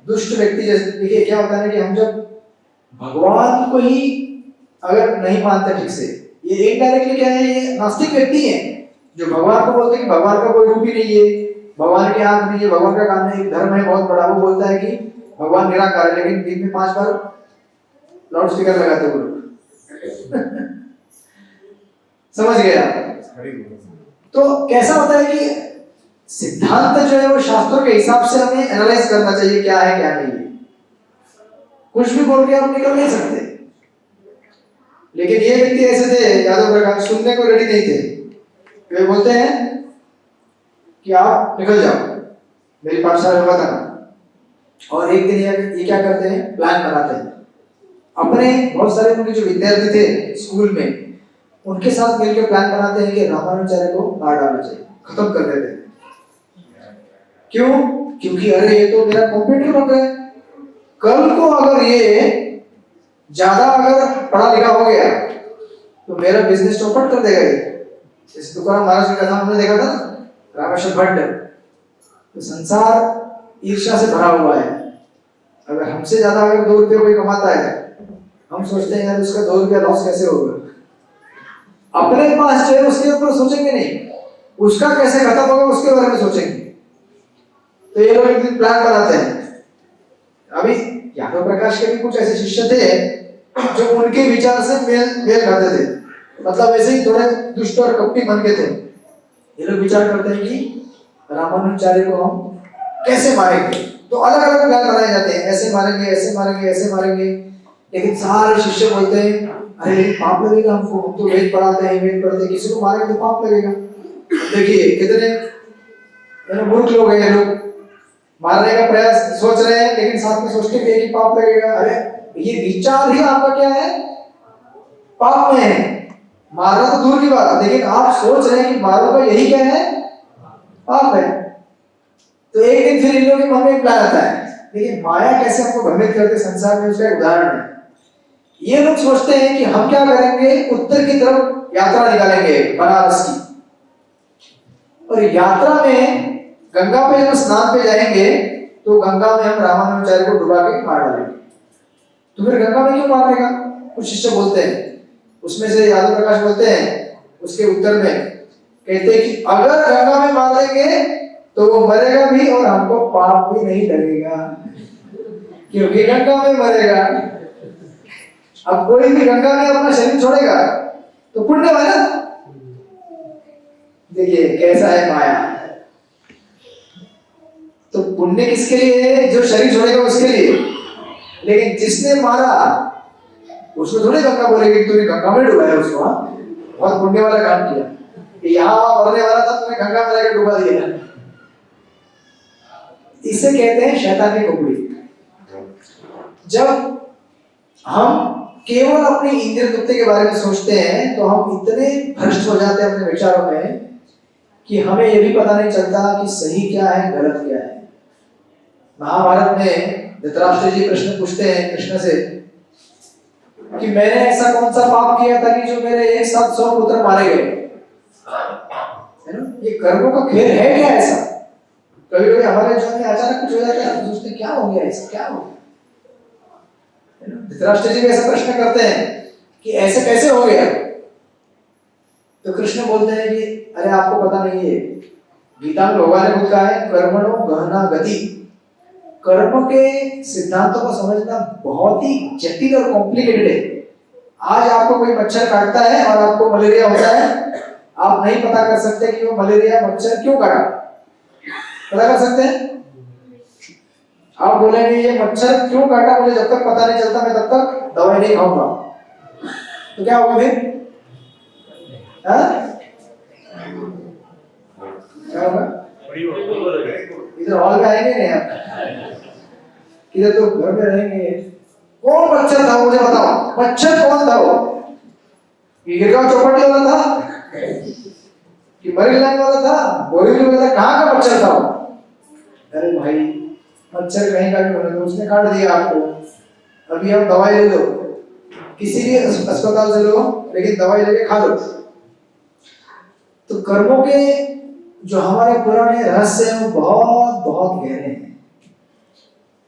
दुष्ट व्यक्ति जैसे। देखिए क्या होता है कि हम जब भगवान को ही अगर नहीं मानते ठीक से, ये इनडायरेक्टली क्या है, ये नास्तिक व्यक्ति है जो भगवान को बोलते हैं कि भगवान का कोई रूप ही नहीं है, भगवान की आंख नहीं है, भगवान का कान नहीं, धर्म है बहुत बड़ा। वो बोलता है कि भगवान निराकार है, लेकिन दिन में 5 बार लाउड स्पीकर लगाते हो। समझ गए आप? तो कैसा होता है कि सिद्धांत जो है वो शास्त्रों के हिसाब से हमें एनालाइज करना चाहिए, क्या है क्या नहीं है। कुछ भी बोल के आप निकल नहीं सकते। लेकिन ये व्यक्ति ऐसे थे, यादव प्रकाश, सुनने को रेडी नहीं थे। वे बोलते हैं कि आप निकल जाओ, मेरी पाठशाला में बताना। और एक दिन ये क्या करते हैं, प्लान बनाते हैं। अपने बहुत सारे उनके जो विद्यार्थी थे स्कूल में, उनके साथ मिलकर प्लान बनाते हैं कि रामानुजाचार्य को मार डालना चाहिए, खत्म कर देते हैं। क्यों? क्योंकि अरे ये तो मेरा कॉम्पिटिटर बन गया, कल को अगर ये ज्यादा अगर पढ़ा लिखा हो गया तो मेरा बिजनेस चौपट कर देगा। इस तुकाराम महाराज की कथा हमने देखा था ना, रामेश्वर भट्ट। तो संसार ईर्ष्या से भरा हुआ है। अगर हमसे ज्यादा अगर 2 रुपये कोई कमाता है, हम सोचते हैं यार उसका 2 रुपया लॉस कैसे होगा। अपने पास जो है उसके ऊपर सोचेंगे नहीं, उसका कैसे खत्म होगा उसके बारे में सोचेंगे। तो ये लोग एक दिन प्लान बनाते हैं। अभी यादव प्रकाश के भी कुछ ऐसे शिष्य थे जो उनके विचार से मेल खाते थे, मतलब ऐसे ही थोड़े दुष्ट और कपटी मन के थे। ये लोग विचार करते हैं कि रामानुजाचार्य को हम कैसे मारेंगे। तो अलग अलग प्लान बनाए जाते हैं, ऐसे मारेंगे, ऐसे मारेंगे, ऐसे मारेंगे। लेकिन सारे शिष्य बोलते हैं अरे पाप लगेगा हमको, हम तो वेद पढ़ाते हैं, वेद पढ़ते हैं, किसी को मारेंगे तो पाप लगेगा। देखिए कितने मूर्ख लोग हैं ये लोग, मारने का प्रयास सोच रहे हैं लेकिन साथ में सोचते भी है कि पाप लगेगा। अरे ये विचार ही आपका क्या है, पाप में है। मारना तो दूर की बात है, लेकिन आप सोच रहे हैं कि मारूंगा, यही क्या है, पाप है। तो एक दिन फिर इन लोगों के मन में एक प्लान आता है। लेकिन माया कैसे हमको भ्रमित करते संसार में, उसका एक उदाहरण है। ये लोग सोचते हैं कि हम क्या करेंगे, उत्तर की तरफ यात्रा निकालेंगे बनारस की, और यात्रा में गंगा पे जब स्नान पे जाएंगे तो गंगा में हम रामानुजाचार्य को डुबा के मार डालेंगे। तो फिर गंगा में क्यों मारेगा, कुछ शिष्य बोलते हैं। उसमें से यादव प्रकाश बोलते हैं उसके उत्तर में, कहते हैं कि अगर गंगा में मार देंगे तो वो मरेगा भी और हमको पाप भी नहीं लगेगा, क्योंकि गंगा में मरेगा। अब कोई भी गंगा में अपना शरीर छोड़ेगा तो पुण्य है ना। देखिए कैसा है माया। तो पुण्य किसके लिए है, जो शरीर छोड़ेगा उसके लिए। लेकिन जिसने मारा उसको थोड़ी गंगा बोलेगी तूने गंगा में डुबाया उसको, बहुत पुण्य वाला काम किया। यहाँ मरने वाला था, तुमने गंगा में जाकर डुबा दिया। इसे कहते हैं शैतानी कुकड़ी। जब हम केवल अपनी इंद्रिय तृप्ति के बारे में सोचते हैं तो हम इतने भ्रष्ट हो जाते हैं अपने विचारों में कि हमें यह भी पता नहीं चलता कि सही क्या है गलत क्या है। महाभारत में धृतराष्ट्र जी प्रश्न पूछते हैं कृष्ण से कि मैंने ऐसा कौन सा पाप किया था कि जो मेरे एक साथ 100 पुत्र मारे गए। है ना, ये कर्मों का खेल है क्या ऐसा। कभी कभी हमारे जीवन में अचानक कुछ हो जाता है, हम सोचते हैं क्या हो गया ऐसा, क्या हो गया। धृतराष्ट्र जी भी ऐसा प्रश्न करते हैं कि ऐसे कैसे हो गया। तो कृष्ण बोलते हैं कि अरे आपको पता नहीं है, गीता में भगवान ने खुद कहा है कर्मणो गहना गति। कर्म के सिद्धांतों को समझना बहुत ही जटिल और कॉम्प्लिकेटेड है। आज आपको कोई मच्छर काटता है और आपको मलेरिया होता है, आप नहीं पता कर सकते कि वो मलेरिया मच्छर क्यों काटा। पता कर सकते हैं? आप बोलेंगे ये मच्छर क्यों काटा, मुझे जब तक पता नहीं चलता मैं तब तक दवाई नहीं खाऊंगा। तो क्या होगा फिर? क्या होगा? इधर हॉल में आएंगे नहीं आप, इधर तो घर में रहेंगे। कौन मच्छर था मुझे बताओ, मच्छर कौन था वो? ये गिरगांव चौपाटी वाला था? कि मर जाने वाला था, बोरीवली में था, कहाँ का मच्छर था वो? अरे भाई मच्छर कहीं का भी होने दो, उसने काट दिया आपको, अभी आप दवाई ले लो, किसी भी अस्पताल से लो, लेकिन दवाई लेके खा लो। तो कर्मों के जो हमारे पुराने रहस्य हैं वो बहुत बहुत गहरे हैं।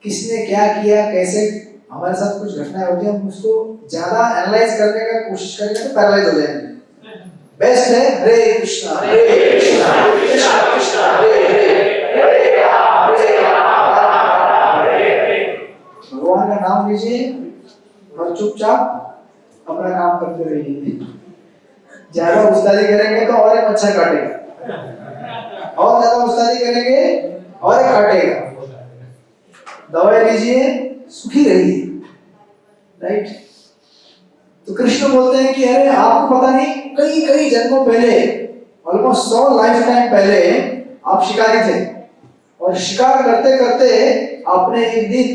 किसने क्या किया, कैसे हमारे साथ कुछ घटनाएं होती हैं, हम उसको ज्यादा एनालाइज करने का कोशिश करेंगे तो पैरालाइज हो जाएंगे। बेस्ट है हरे कृष्णा कृष्णा कृष्णा हरे हरे, हरे राम हरे हरे। भगवान का नाम लीजिए और चुपचाप अपना काम करते रहिए। ज्यादा उस्तादी करेंगे तो और एक अच्छा काटेगा, और ज्यादा उस्तादी करेंगे और एक काटेगा। दवाई लीजिए, सुखी रहिए, राइट। तो कृष्ण बोलते हैं कि अरे आपको पता नहीं कई कई जन्मों पहले, ऑलमोस्ट 100 लाइफ टाइम पहले आप शिकारी थे, और शिकार करते करते आपने एक दिन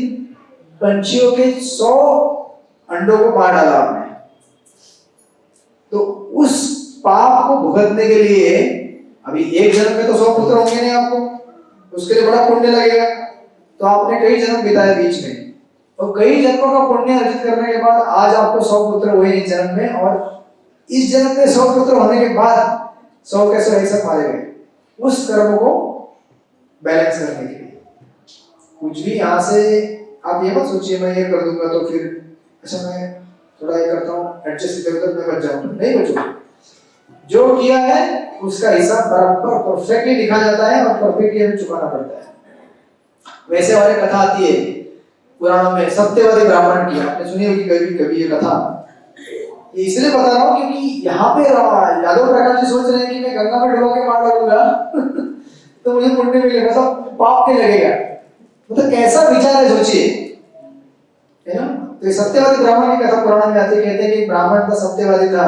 पंछियों के 100 अंडों को मार डाला आपने। तो उस पाप को भुगतने के लिए अभी एक जन्म में तो 100 पुत्र होंगे नहीं आपको, उसके लिए बड़ा पुण्य लगेगा। तो आपने कई जन्म बिताए बीच में, और कई जन्मों का पुण्य अर्जित करने के बाद आज आपको 100 पुत्र हुए इस जन्म में, और इस जन्म में 100 पुत्र होने के बाद 100 के 100 एक साथ मारे गए, उस कर्म को बैलेंस करने के लिए। कुछ भी यहाँ से आप ये मत सोचिए मैं ये कर दूंगा तो फिर अच्छा मैं थोड़ा ये करता हूँ एडजस्ट इधर उधर मैं बच जाऊँ, नहीं बचूंगा। जो किया है उसका हिसाब बराबर परफेक्टली लिखा जाता है और परफेक्टली हमें चुकाना पड़ता है। वैसे वाली कथा आती है पुराणों में, सत्यवादी ब्राह्मण की, आपने सुनी होगी कभी कभी ये कथा। ये इसलिए बता रहा हूँ क्योंकि यहाँ पे यादव प्रकाश जी सोच रहे हैं कि मैं गंगा में डुबा के मार डालूंगा तो मुझे पुण्य मिलेगा, मतलब पाप नहीं लगेगा। मतलब कैसा विचार है सोचिए, है ना। तो सत्यवादी ब्राह्मण की कथा पुराण में आती है, कहते हैं कि ब्राह्मण था, सत्यवादी था,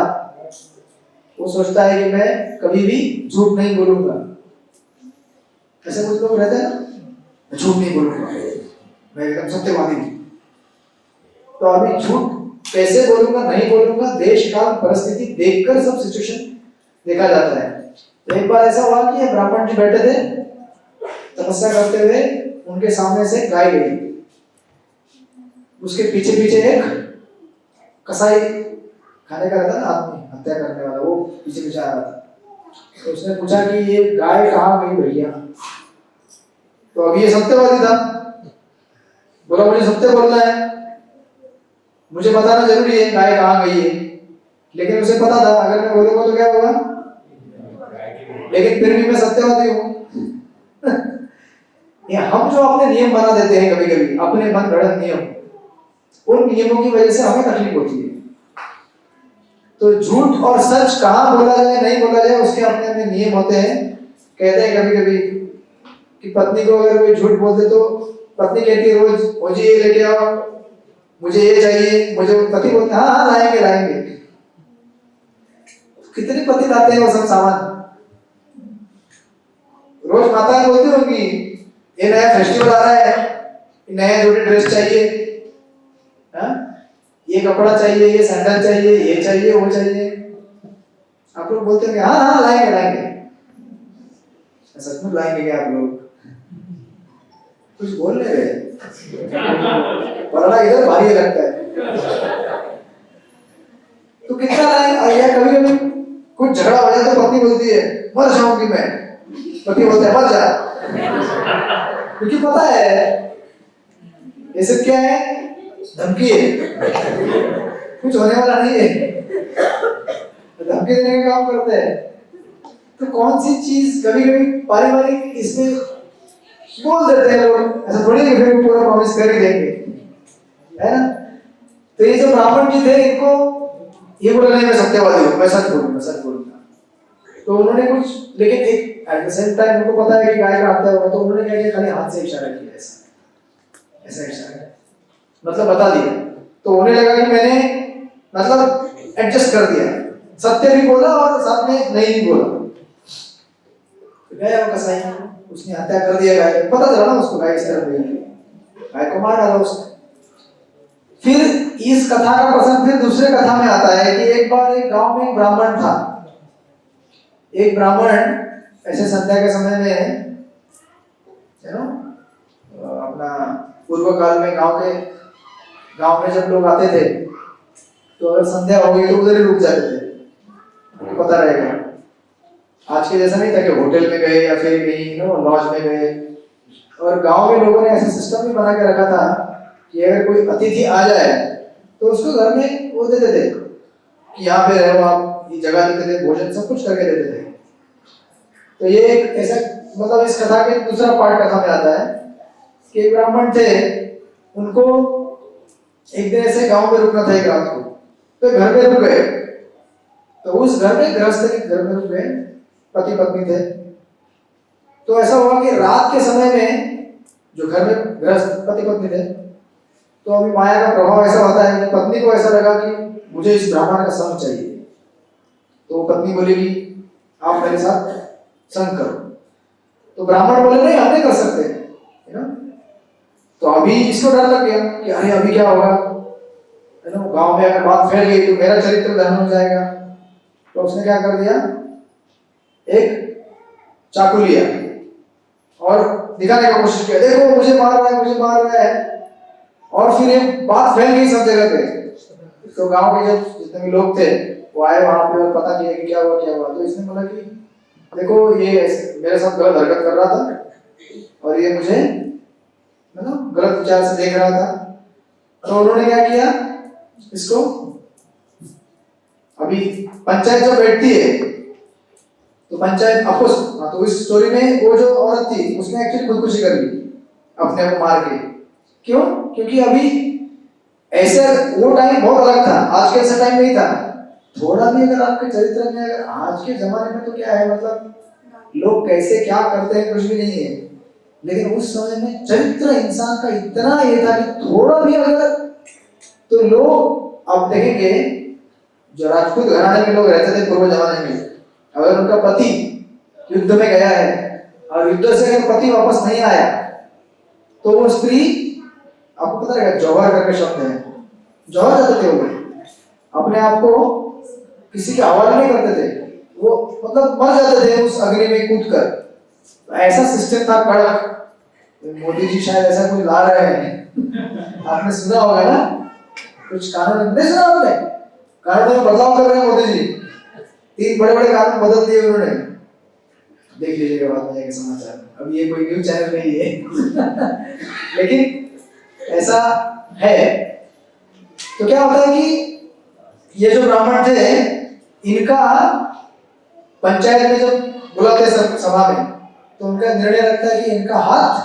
वो सोचता है कि मैं कभी भी झूठ नहीं बोलूंगा। ऐसे कुछ लोग रहते हैं ना, झूठ नहीं बोलूंगा, मैं एकदम सत्यवादी हूं। तो अभी झूठ कैसे बोलूंगा, नहीं बोलूंगा, देश काल परिस्थिति देखकर सब सिचुएशन देखा जाता है। तो एक बार ऐसा हुआ कि ब्राह्मण जी बैठे थे तपस्या करते हुए, उनके सामने से गाय गई, उसके पीछे पीछे एक कसाई खाने का रहता ना आदमी, हत्या करने वाला, वो पीछे पीछे आ रहा था। तो उसने पूछा कि ये गाय कहाँ गई भैया? तो अभी ये सत्यवादी था, बोला मुझे सत्य बोलना है, मुझे बताना जरूरी है गाय कहाँ गई है। लेकिन उसे पता था अगर मैं बोलूंगा तो क्या होगा, लेकिन फिर भी मैं सत्यवादी हूँ। हम जो अपने नियम बना देते हैं कभी कभी, अपने मन गढ़ंत नियम, उन नियमों की वजह से हमें तकलीफ होती है। तो झूठ और सच कहाँ बोला जाए नहीं बोला जाए उसके अपने अपने नियम होते हैं। कहते हैं कभी कभी कि पत्नी को अगर कोई झूठ बोल दे तो पत्नी कहती है रोज मुझे ये लेके आओ, मुझे ये चाहिए, मुझे, पति बोलते हाँ हाँ लाएंगे लाएंगे। कितने पति लाते हैं वो सब सामान, रोज माताएं बोलती होंगी ये नया फेस्टिवल आ रहा है, नया जोड़ी ड्रेस चाहिए, हाँ ये कपड़ा चाहिए, ये सैंडल चाहिए, ये चाहिए, वो चाहिए। आप लोग बोलते हैं हाँ हाँ लाएंगे लाएंगे। सच में लाएंगे क्या आप लोग? कुछ बोल नहीं रहे, पलड़ा इधर भारी लगता है। तो कितना लाएंगे? या कभी कभी कुछ झगड़ा हो जाए तो पत्नी बोलती है मर जाऊंगी मैं, पति बोलते हैं मर जा, क्योंकि पता है ये सब क्या है, धमकी है, कुछ होने वाला नहीं है, धमकी देने का काम करते हैं। तो कौन सी चीज कभी कभी पारिवारिक इसमें बोल देते हैं लोग, ऐसा थोड़ी कि फिर पूरा प्रॉमिस कर ही देंगे, है ना। तो ये जो ब्राह्मण जी थे इनको ये बोला नहीं मैं सत्यवादी हूँ, मैं सच बोलूंगा सच बोलूंगा। तो उन्होंने कुछ, लेकिन एक एट द सेम टाइम उनको पता है कि गाय का हत्या होगा, तो उन्होंने क्या किया, खाली हाथ से इशारा किया, ऐसा ऐसा इशारा, मतलब बता दिया। तो उन्हें लगा कि मैंने मतलब एडजस्ट कर दिया, सत्य भी बोला और साथ में नहीं भी बोला। तो गया वो कसाई, उसने हत्या कर दिया गाय, पता चला ना उसको गाय इस तरह हुई, गाय को मार डाला उसने। फिर इस कथा का प्रसंग फिर दूसरे कथा में आता है कि एक बार एक गांव में एक ब्राह्मण था, एक ब्राह्मण ऐसे संध्या के समय में अपना पूर्व काल में गांव में जब लोग आते थे तो अगर संध्या हो गई तो उधर ही रुक जाते थे, पता रहेगा। आज के जैसा नहीं था कि होटल में गए या फिर कहीं लॉज में गए। और गांव में लोगों ने ऐसा सिस्टम भी बना के रखा था कि अगर कोई अतिथि आ जाए तो उसको घर में वो देते थे कि यहाँ पे रहो आप, ये जगह देते थे, भोजन सब कुछ करके देते थे। तो ये एक ऐसा मतलब इस कथा के दूसरा पार्ट कथा में आता है कि ब्राह्मण थे, उनको एक दिन ऐसे गांव में रुकना था एक रात को, तो घर में रुक गए। तो उस घर में गृहस्थ के घर में रुक गए, पति पत्नी थे। तो ऐसा हुआ कि रात के समय में जो घर में गृहस्थ पति पत्नी थे, तो अभी माया का प्रभाव ऐसा होता है कि पत्नी को ऐसा लगा कि मुझे इस ब्राह्मण का संग चाहिए। तो पत्नी बोली कि आप मेरे साथ संग करो। तो ब्राह्मण बोले नहीं, हम नहीं कर सकते, है ना। तो अभी इसको डर लग गया कि अरे अभी क्या होगा, है ना, गांव में अगर बात फैल गई तो मेरा चरित्र दहन हो जाएगा। तो उसने क्या कर दिया, एक चाकू लिया और दिखाने का कोशिश किया, देखो मुझे मार रहा है, मुझे मार रहा है। और फिर ये बात फैल गई सब जगह पे। तो गांव के जितने भी लोग थे वो आए वहां पे और पता किया कि क्या हुआ क्या हुआ। तो इसने बोला कि देखो ये मेरे साथ गलत हरकत कर रहा था और ये मुझे मतलब गलत विचार से देख रहा था। तो उन्होंने क्या किया, इसको अभी पंचायत जब बैठती है तो पंचायत आपको, तो इस स्टोरी में वो जो औरत थी उसने एक्चुअली खुदकुशी कर ली अपने को मार के। क्यों? क्योंकि अभी ऐसे वो टाइम बहुत अलग था, आज के ऐसा टाइम नहीं था। थोड़ा भी अगर आपके चरित्र में, अगर आज के जमाने में तो क्या है, मतलब लोग कैसे क्या करते हैं कुछ भी नहीं है, लेकिन उस समय में चरित्र इंसान का इतना ये था कि थोड़ा भी अगर, तो लोग आप देखेंगे जो राजपूत घराने में लोग रहते थे पूर्व जमाने में, अगर उनका पति युद्ध में गया है और युद्ध से अगर पति वापस नहीं आया तो वो स्त्री, आपको पता रहेगा जौहर करके शब्द है, जौहर जाते थे वो, अपने आप को किसी के हवाले नहीं करते थे, वो मतलब मर जाते थे उस अग्नि में कूद कर। तो ऐसा सिस्टम था कड़क। मोदी जी शायद ऐसा कुछ ला रहे हैं आपने सुना होगा ना, कुछ कानून नहीं सुना आपने, कानून में बदलाव कर रहे हैं मोदी जी, 3 बड़े बड़े कानून बदल दिए उन्होंने, देख लीजिएगा बाद में जाके समाचार। अब ये कोई न्यूज चैनल नहीं है लेकिन ऐसा है। तो क्या होता है कि ये जो ब्राह्मण थे, इनका पंचायत में जब बुलाते सभा में तो उनका निर्णय रहता है कि इनका हाथ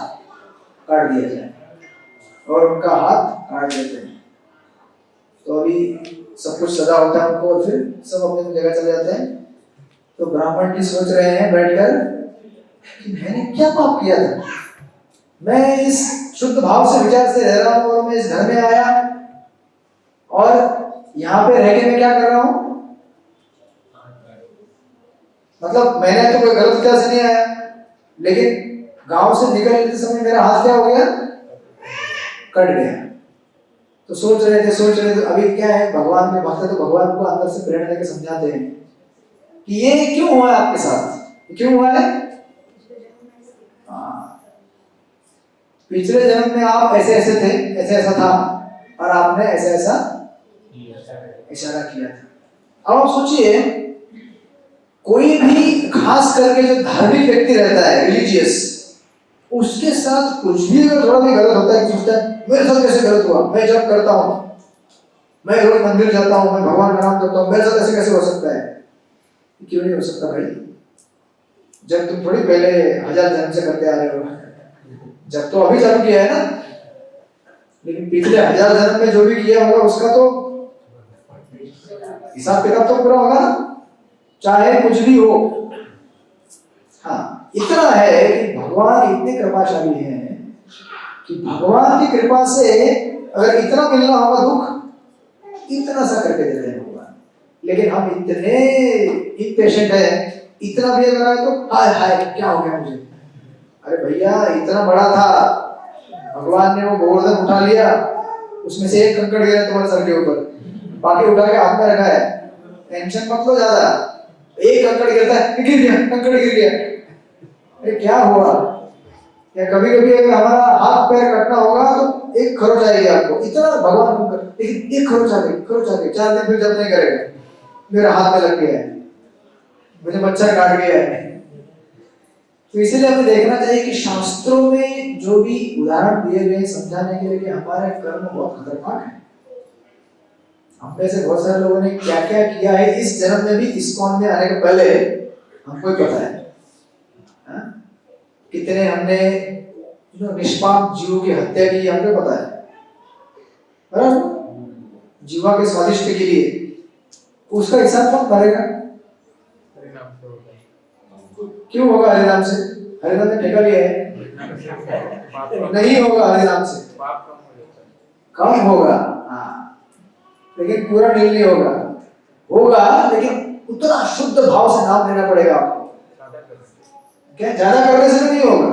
काट दिया जाए, और उनका हाथ काट देते हैं। तो अभी सब कुछ सजा होता है उनको और फिर सब अपनी अपनी जगह चले जाते हैं। तो ब्राह्मण जी सोच रहे हैं बैठकर कि मैंने क्या पाप किया था, मैं इस शुद्ध भाव से विचार से रह रहा हूं और मैं इस घर में आया और यहाँ पे रह के मैं क्या कर रहा हूं, मतलब मैंने तो कोई गलत विचार से नहीं आया, लेकिन गांव से निकलते समय मेरा हाथ क्या हो गया, कट गया। तो सोच रहे थे अभी क्या है, भगवान में भक्त है तो भगवान को अंदर से प्रेरणा देकर समझाते हैं कि ये क्यों हुआ है आपके साथ, क्यों हुआ है। पिछले जन्म में आप ऐसे ऐसे थे, ऐसे ऐसा था और आपने ऐसा ऐसा इशारा किया था। अब आप सोचिए, कोई भी खास करके जो धार्मिक व्यक्ति रहता है, रिलीजियस, उसके साथ कुछ भी अगर थोड़ा भी गलत होता है, सोचता है मेरे साथ कैसे गलत हुआ, मैं जब करता हूँ, मैं रोज मंदिर जाता हूँ, मैं भगवान का नाम करता हूँ, मेरे साथ ऐसे कैसे हो सकता है। क्यों नहीं हो सकता भाई, जब तुम थोड़ी पहले 1000 जन्म से करते आ रहे हो, जब तो अभी चालू किया है ना, लेकिन पिछले 1000 जन्म में जो भी किया होगा उसका तो हिसाब किताब तो पूरा होगा ना, चाहे कुछ भी हो। हाँ, इतना है कि भगवान इतने कृपाशाली हैं कि भगवान की कृपा से अगर इतना मिलना होगा दुख, इतना सा करके दे रहे हैं भगवान। लेकिन हम इतने इम्पेशेंट है, इतना भी अगर आए तो हाय हाय क्या हो गया मुझे, अरे भैया इतना बड़ा था, भगवान ने वो गोवर्धन उठा लिया, उसमें से एक कंकड़ गिरा तुम्हारे सर के ऊपर, बाकी उठा के हाथ में रखा है, टेंशन मत लो ज्यादा, एक कंकड़ गिरता है, गिर गया, कंकड़ गिर गया, अरे क्या हुआ? या कभी कभी अगर हमारा हाथ पैर कटना होगा तो एक खरोच आएगी आपको, इतना भगवान को कर, लेकिन एक खरोच आ गई, 4 दिन फिर जब नहीं करेगा, मेरा हाथ में लग गया है, मुझे मच्छर काट गया है। तो इसीलिए हमें देखना चाहिए कि शास्त्रों में जो भी उदाहरण दिए गए समझाने के लिए कि हमारे कर्म बहुत खतरनाक है। हम में से बहुत सारे लोगों ने क्या क्या किया है इस जन्म में भी, इस्कॉन में आने के पहले हमको ही पता है। कितने हमने निष्पाप जीवों की हत्या की हमको पता है, जीवा के स्वादिष्ट के लिए, उसका हिसाब कौन भरेगा? क्यों होगा? हरिनाम से, हरिनाम ने ठेका लिया है, नहीं होगा हरिनाम से, कम होगा, हाँ, लेकिन पूरा नील नहीं होगा, होगा लेकिन उतना शुद्ध भाव से नाम लेना पड़ेगा आपको। क्या ज्यादा करने से नहीं होगा?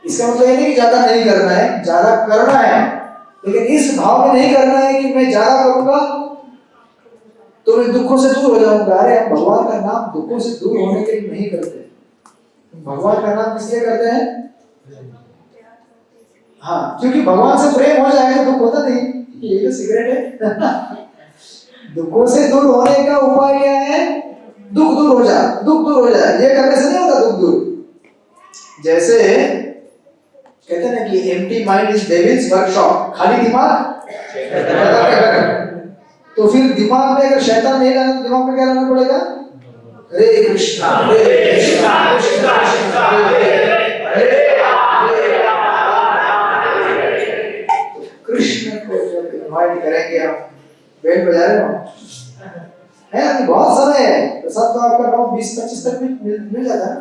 इसका मतलब ये नहीं कि ज्यादा नहीं करना है, ज्यादा करना है, लेकिन इस भाव में नहीं करना है कि मैं ज्यादा करूंगा तो मैं दुखों से दूर हो जाऊंगा। अरे हम भगवान का नाम दुखों से दूर होने के लिए नहीं करते, भगवान का नाम किस लिए करते हैं? हाँ, क्योंकि भगवान से प्रेम हो जाए तो दुख होता नहीं, ये तो सिगरेट है। दुखों से दूर होने का उपाय क्या है? दुख दूर हो जाए, दुख दूर हो जाए, ये करने से नहीं होता दुख दूर। जैसे कहते हैं ना कि empty mind is devils workshop, खाली दिमाग तो फिर दिमाग में अगर शैतान नहीं लाना, दिमाग में क्या लाना पड़ेगा? हरे कृष्णा हरे कृष्णा कृष्णा कृष्णा हरे कृष्ण को जब इनवाइट करेंगे, हम बेल बजा रहे हो है, अभी बहुत समय है, प्रसाद तो आपका 9-20-25 तक मिल जाता है।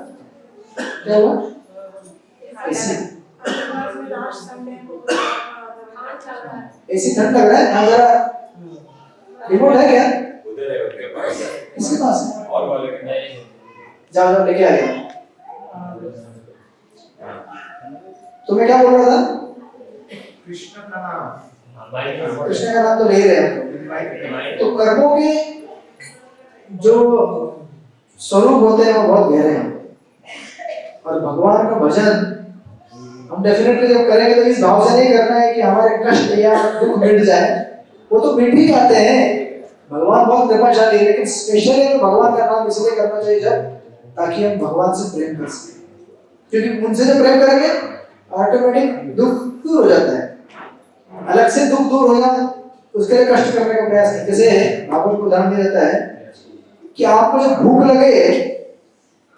क्या हुआ? एसी ठंड लग रहा है, जरा रिमोट है क्या? किसके पास है? और वाले के जाओ जाओ लेके आ जाओ। तो मैं क्या बोल रहा था? कृष्ण का नाम तो ले रहे हैं। तो कर्मों के जो स्वरूप होते हैं वो बहुत गहरे हैं, और भगवान का भजन हम डेफिनेटली जब करेंगे तो इस भाव से नहीं करना है कि हमारे कष्ट या दुख मिट जाए, वो तो मिट ही जाते हैं। भगवान बहुत कृपाशाली है, लेकिन स्पेशली तो भगवान का नाम इसलिए करना चाहिए जब, ताकि हम भगवान से प्रेम कर सकें, क्योंकि उनसे जब प्रेम करेंगे ऑटोमेटिक दुख दूर हो जाता है। अलग से दुख दूर होगा उसके लिए कष्ट करने का प्रयास नहीं। जैसे भागवत को उदाहरण दिया जाता है कि आपको जब भूख लगे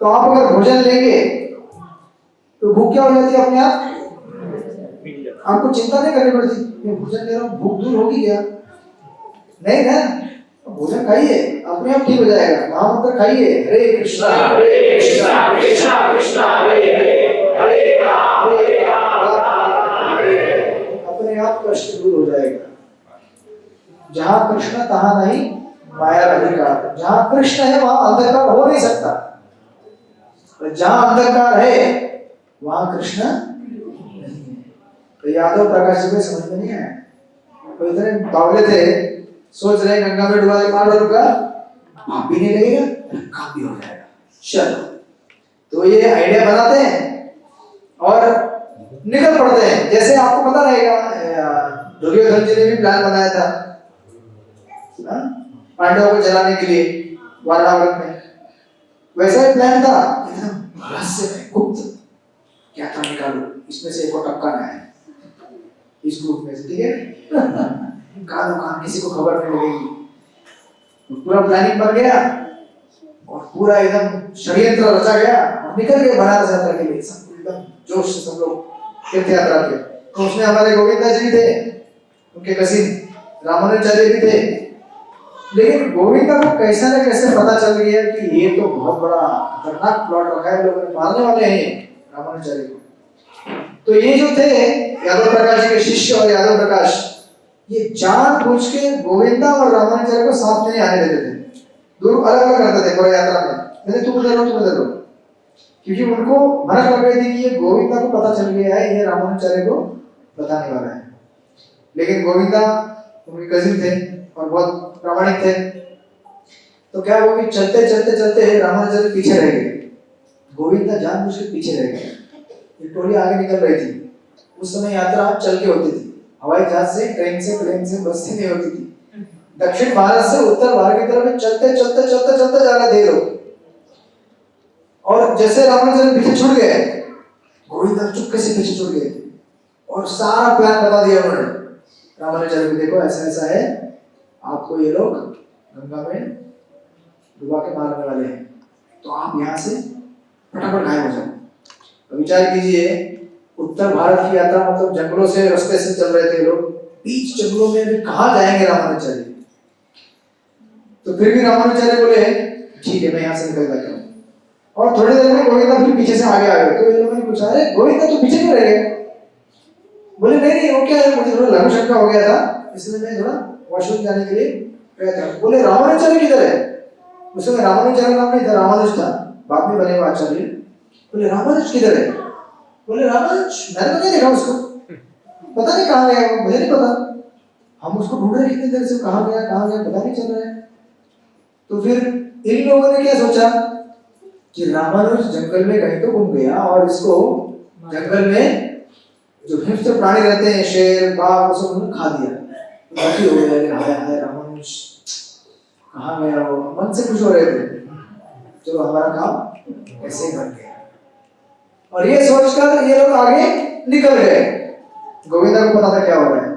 तो आप अगर भोजन लेंगे तो भूख क्या हो जाती है? अपने आप आपको चिंता नहीं करनी पड़ती, मैं भोजन ले रहा हूँ, भूख दूर होगी क्या? नहीं ना, भोजन खाइए, अपने आप ठीक हो जाएगा। महामंत्र खाइए, हरे कृष्णा कृष्णा कृष्णा हरे हरे राम अपने आप कष्ट दूर हो जाएगा। जहाँ कृष्ण तहाँ नहीं माया अधिकार, जहाँ कृष्ण है वहाँ अंधकार हो नहीं सकता, जहाँ अंधकार है वहाँ कृष्ण नहीं है। तो यादव प्रकाश जी को समझ में नहीं आया, तो इतने बावले थे, सोच रहे गंगा में डुबा के मार दूंगा, आप भी नहीं लगेगा, काम भी हो जाएगा, चलो। तो ये आइडिया बनाते हैं और निकल पड़ते हैं। जैसे आपको पता रहेगा दुर्योधन जी ने भी प्लान बनाया था पांडवों को जलाने के लिए वाराणसी में, वैसा ही प्लान था, एकदम रहस्य में गुप्त, क्या था निकालो, इसमें से एक को टपकाना है इस ग्रुप में से, ठीक है? कहां किसी को खबर नहीं लगेगी। तो पूरा प्लानिंग बन गया और पूरा एकदम षड्यंत्र रचा गया और निकल गए बनारस यात्रा के लिए, सब एकदम जोश से सब लोग तीर्थ यात्रा के। तो उसमें हमारे गोविंदा जी थे, उनके कजिन रामानुजाचार्य भी थे, लेकिन गोविंदा को कैसे न कैसे पता चल गया कि ये तो बहुत बड़ा खतरनाक प्लॉट रखा है, लोग मारने वाले हैं रामानुजाचार्य को। तो ये जो थे यादव प्रकाश जी के शिष्य और यादव प्रकाश, ये जानबूझ के गोविंदा और रामानुजाचार्य को साथ नहीं आने देते थे, दोनों अलग अलग करते थे पूरी यात्रा में, नहीं तुम उधर रहो, क्योंकि उनको भनक लग गई थी कि ये गोविंदा को पता चल गया है, ये रामानुजाचार्य को बताने वाला है। लेकिन गोविंदा उनके कजिन थे और बहुत प्रामाणिक थे, तो क्या हुआ कि चलते चलते चलते रामानुजाचार्य पीछे रह गए, गोविंदा जानबूझ के पीछे रह गए, ये टोली आगे निकल रही थी। उस समय यात्रा चल के होती थी, हवाई जहाज से, ट्रेन से, प्लेन से, बस से नहीं होती थी। दक्षिण भारत से उत्तर भारत की तरफ चलते चलते चलते चलते जा रहे थे लोग, और जैसे रामानुजाचार्य पीछे छूट गए, गोविंदा चुपके से पीछे छूट गए और सारा प्लान बता दिया उन्होंने रामानुजाचार्य को, देखो ऐसा ऐसा है, आपको ये लोग गंगा में डुबा के मारने वाले हैं, तो आप यहाँ से फटाफट गायब हो जाओ। तो विचार कीजिए, उत्तर भारत की यात्रा मतलब जंगलों से, रास्ते से चल रहे थे लोग, बीच जंगलों में भी कहाँ जाएंगे रामानुजाचार्य। तो फिर भी रामानुजाचार्य बोले ठीक है मैं यहाँ से निकल जाता हूँ, और थोड़ी देर में गोविंदा फिर पीछे से आगे आ गए। तो ये लोगों ने पूछा अरे गोविंदा तो पीछे क्यों रह गए? बोले नहीं वो क्या है, मुझे थोड़ा लघु शंका हो गया था, इसलिए मैं थोड़ा वॉशरूम जाने के लिए गया था। बोले रामानुजाचार्य किधर है? उस समय रामानुजाचार्य नाम नहीं था, रामानुज था, बाद में बने हुए आचार्य। बोले रामानुज किधर है? बोले रामानुज मैंने तो नहीं देखा उसको, पता नहीं कहाँ गया वो, मुझे नहीं पता, हम उसको ढूंढ रहे कितनी देर से, कहाँ गया पता नहीं चल रहा है। तो फिर इन लोगों ने क्या सोचा कि रामानुज जंगल में कहीं तो घूम गया और इसको जंगल में जो हिंस्र प्राणी रहते हैं, शेर बाघ, वो सब उन्होंने खा दिया। बाकी हो गया, हाय हाय रामानुज कहाँ गया वो, मन से खुश हो रहे थे, चलो हमारा काम ऐसे कर गया। और ये सोचकर ये लोग आगे निकल गए, गोविंदा को पता था क्या हो रहा है,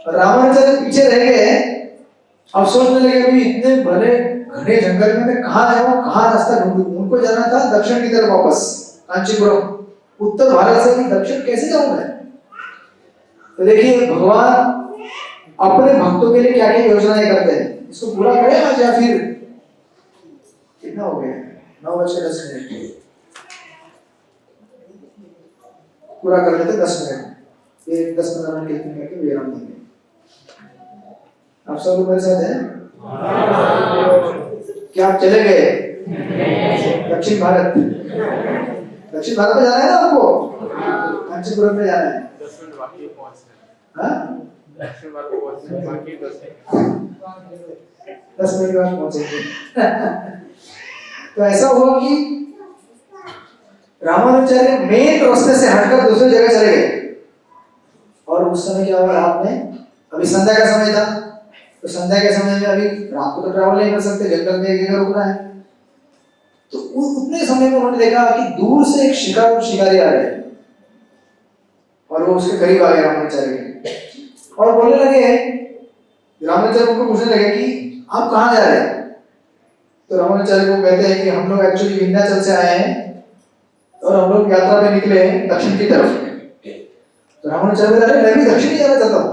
और रामानुजाचार्य पीछे रह गए। अब सोचने लगे अभी इतने बड़े घने जंगल में मैं कहाँ जाऊँ, कहाँ रास्ता ढूंढूं। उनको जाना था दक्षिण की तरफ वापस, कांचीपुरम। उत्तर भारत से दक्षिण कैसे जाऊं मैं? तो देखिए भगवान अपने भक्तों के लिए क्या क्या योजनाएं करते हैं, इसको पूरा करें आज या फिर कितना हो गया 9:10 पूरा कर लेते 10 मिनट, ये 10-15 मिनट कीर्तन करके विराम देंगे। आप सब लोग मेरे साथ हैं? क्या आप चले गए दक्षिण भारत? दक्षिण भारत में जाना है ना आपको, कांचीपुरम में जाना है। 10 मिनट बाकी पहुंचना। हाँ दक्षिण भारत पहुंचने बाकी 10 मिनट। 10 मिनट बाद पहुंचेंगे। तो ऐसा हुआ कि रामानुजाचार्य मेन रास्ते से हटकर दूसरी जगह चले गए, और उस समय क्या हुआ, रात में अभी संध्या का समय था, तो संध्या के समय में अभी रात को तो ट्रैवल नहीं कर सकते, जंगल में एक जगह रुकना है। तो उतने समय में उन्होंने देखा कि दूर से एक शिकारी आ रहे हैं, और वो उसके करीब आ गए रामानुजाचार्य के, और बोलने लगे, रामानुजाचार्य उनको पूछने लगे कि आप कहाँ जा रहे हैं? तो रामानुजाचार्य को कहते हैं कि हम लोग एक्चुअली विंध्याचल से आए हैं और हम लोग यात्रा पे निकले हैं दक्षिण की तरफ। तो रामानुजाचार्य बोले मैं भी दक्षिण ही जाना चाहता हूँ,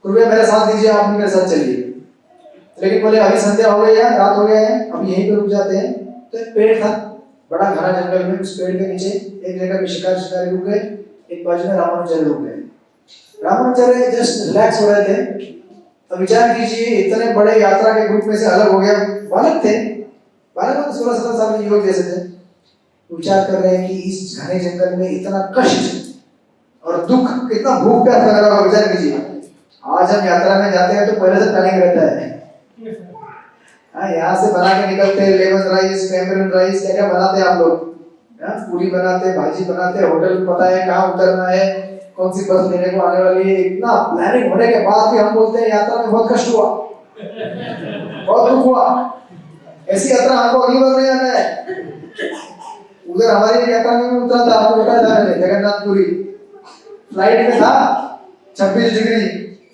कृपया मेरे साथ दीजिए, आप भी मेरे साथ चलिए। लेकिन बोले अभी संध्या हो गई है, रात हो गया है, अभी यहीं पे रुक जाते हैं। तो एक पेड़ था बड़ा घना जंगल में, उस पेड़ के नीचे एक जगह पे शिकारी रुक गए, एक बाजू में रामानुजाचार्य रुक गए। रामानुजाचार्य जस्ट रिलैक्स हो रहे थे। तो विचार कीजिए इतने बड़े यात्रा के ग्रुप में से अलग हो गया, बालक थे, बालक तो 16-17 साल के युवक जैसे थे। विचार कर रहे हैं कि इस घने जंगल में इतना कष्ट और दुख, कितना भूख प्यास लग रहा होगा। विचार कीजिए आज हम यात्रा में जाते हैं तो पहले से प्लानिंग रहता है, यहाँ से बना के निकलते हैं, लेमन राइस, टैमरिंड राइस, क्या क्या बनाते हैं आप लोग, पूरी बनाते, भाजी बनाते, होटल पता है कहाँ उतरना है, कौन सी बस लेने को आने वाली है। इतना प्लानिंग होने के बाद भी हम बोलते हैं यात्रा में बहुत कष्ट हुआ, बहुत दुख हुआ, ऐसी यात्रा हमको अगली बार नहीं आना है। उधर हमारी यात्रा में उतरा था, आपको बता जाना है, जगन्नाथपुरी फ्लाइट में था 26 डिग्री,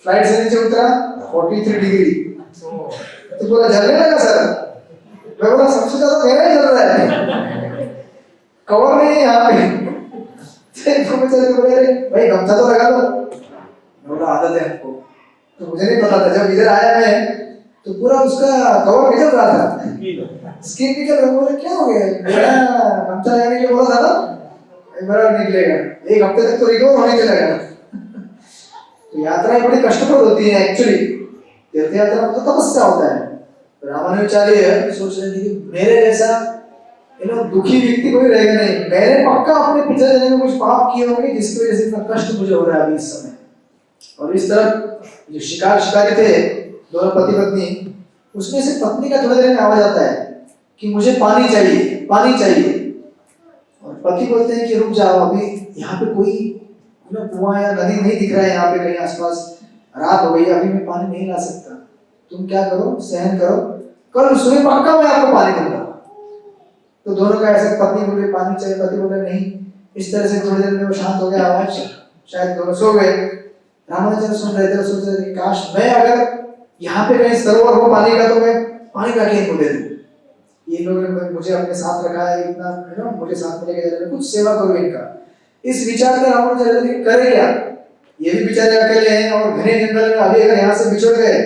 फ्लाइट से नीचे उतरा 43 डिग्री, तो पूरा जलने लगा सर। मैं बोला सबसे ज्यादा मेरा ही जल रहा है, कवर नहीं है यहाँ पे। भाई गमछा तो लगा लो, बोला आदत है हमको। तो मुझे नहीं पता था, जब इधर आया मैं तो पूरा उसका कवर निकल रहा था, स्किन निकल रहा। बोले क्या हो गया, मेरा गमछा लगाने के लिए बोला था ना, मेरा निकलेगा, एक हफ्ते तक तो रिकवर होने के लगेगा। तो यात्रा बड़ी कष्टप्रद होती है एक्चुअली, तीर्थ यात्रा तो तपस्या होता है। रामानुजाचार्य सोच रहे थे कि मेरे जैसा दुखी व्यक्ति कोई रहेगा नहीं, मैंने पक्का अपने पिछले जन्म में कुछ पाप किए होंगे जिसकी वजह से इतना कष्ट मुझे हो रहा है अभी इस समय। और इस तरफ जो शिकारी थे, दोनों पति पत्नी, उसमें से पत्नी का थोड़ी देर में आवाज आता है कि मुझे पानी चाहिए, पानी चाहिए। और पति बोलते हैं कि रुक जाओ, अभी यहाँ पे कोई कुआं या नदी नहीं दिख रहा है, यहाँ पे कहीं आसपास, रात हो गई, अभी मैं पानी नहीं ला सकता, तुम क्या करो, सहन करो, कल सुबह पक्का मैं आपको पानी दूंगा। तो दोनों का ऐसा, पत्नी बोले पानी चाहिए, पति बोले नहीं। इस तरह से थोड़ी देर में वो शांत हो गया आवाज, शायद दोनों सो गए। रामानुजन सुन रहे थे, सोच रहे थे काश मैं अगर यहाँ पे कहीं सरोवर हो पानी का तो मैं पानी ला के इनको दे दूं। ये लोगों ने मुझे अपने साथ रखा है, इतना मुझे साथ में लेके जा रहे हैं, कुछ सेवा करो इनका। इस विचार में रामानुजन करे क्या, ये भी बेचारे अकेले हैं और घने जंगल में, अभी अगर यहाँ से बिछड़ गए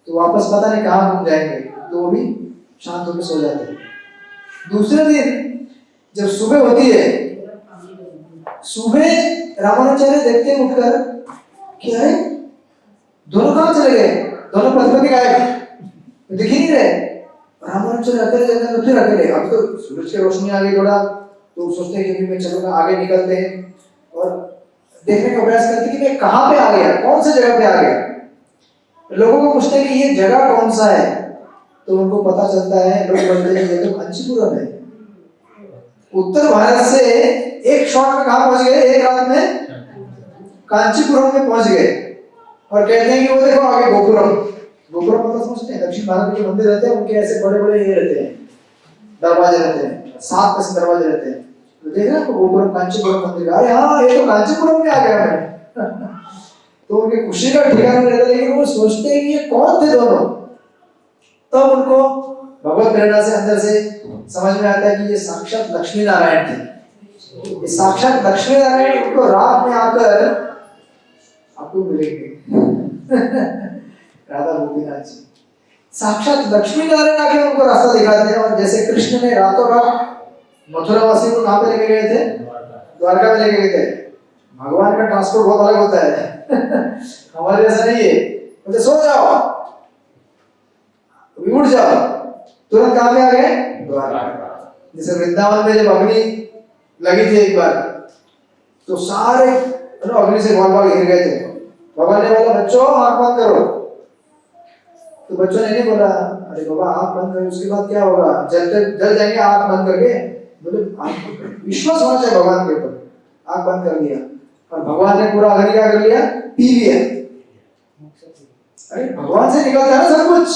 तो वापस पता नहीं कहाँ घूम जाएंगे, तो वो भी शांत होकर सो जाते हैं। दूसरे दिन जब सुबह होती है, सुबह रामानुजाचार्य देखते हैं उठकर कि अरे दोनों कहाँ चले गए, दोनों पति गायब, दिख ही नहीं रहे। रामानुजाचार्य अकेले जंगल में, फिर अकेले, अब तो सूरज की रोशनी आ गई थोड़ा, तो सोचते हैं कि मैं चलूंगा, आगे निकलते हैं और देखने का प्रयास करते हैं कि मैं कहाँ पे आ गया, कौन सी जगह पे आ गया। लोगों को पूछते हैं कि ये जगह कौन सा है, तो उनको पता चलता है, लोग बोलते हैं ये तो कांचीपुरम है। उत्तर भारत से एक शॉट में कहाँ पहुंच गए, एक रात में कांचीपुरम में पहुंच गए। और कहते हैं कि वो देखो आगे गोपुरम, गोपुरम मतलब समझते हैं, दक्षिण भारत में जो मंदिर रहते हैं उनके ऐसे बड़े बड़े ये रहते हैं, दरवाजे रहते हैं, 7 ऐसे दरवाजे रहते हैं, तो देख रहे हैं गोपुरम कांचीपुरम मंदिर। अरे हाँ, ये तो कांचीपुरम में आ गया मैं। तो उनकी खुशी का ठिकाना नहीं रहता, लेकिन वो सोचते हैं कि ये कौन थे दोनों। तब उनको भगवत प्रेरणा से अंदर से समझ में आता है कि ये साक्षात लक्ष्मी नारायण थे। ये साक्षात लक्ष्मी नारायण उनको रात में आकर आपको मिलेंगे। राधा गोपीनाथ जी साक्षात लक्ष्मी नारायण आके उनको रास्ता दिखाते हैं। और जैसे कृष्ण ने रातों रात मथुरावासी को कहाँ पे लेके गए थे, द्वारका में लेके गए थे। भगवान का ट्रांसपोर्ट बहुत अलग होता है। हमारे जैसा नहीं है, मुझे सो जाओ, उठ जाओ, तुरंत कहाँ पे आ गए, द्वारका। जैसे वृंदावन में जब अग्नि लगी थी एक बार, तो सारे अग्नि से बहुत भाग गिर गए थे। भगवान ने बोला बच्चों आंख बंद करो, तो बच्चों ने नहीं बोला अरे बाबा आंख बंद करो, उसके बाद क्या होगा, जल जाएंगे आंख बंद करके। बोले विश्वास होना चाहिए भगवान के ऊपर, आंख बंद कर दिया और भगवान ने पूरा अग्नि क्या कर लिया, पी लिया। अरे भगवान से निकलता है ना सब कुछ,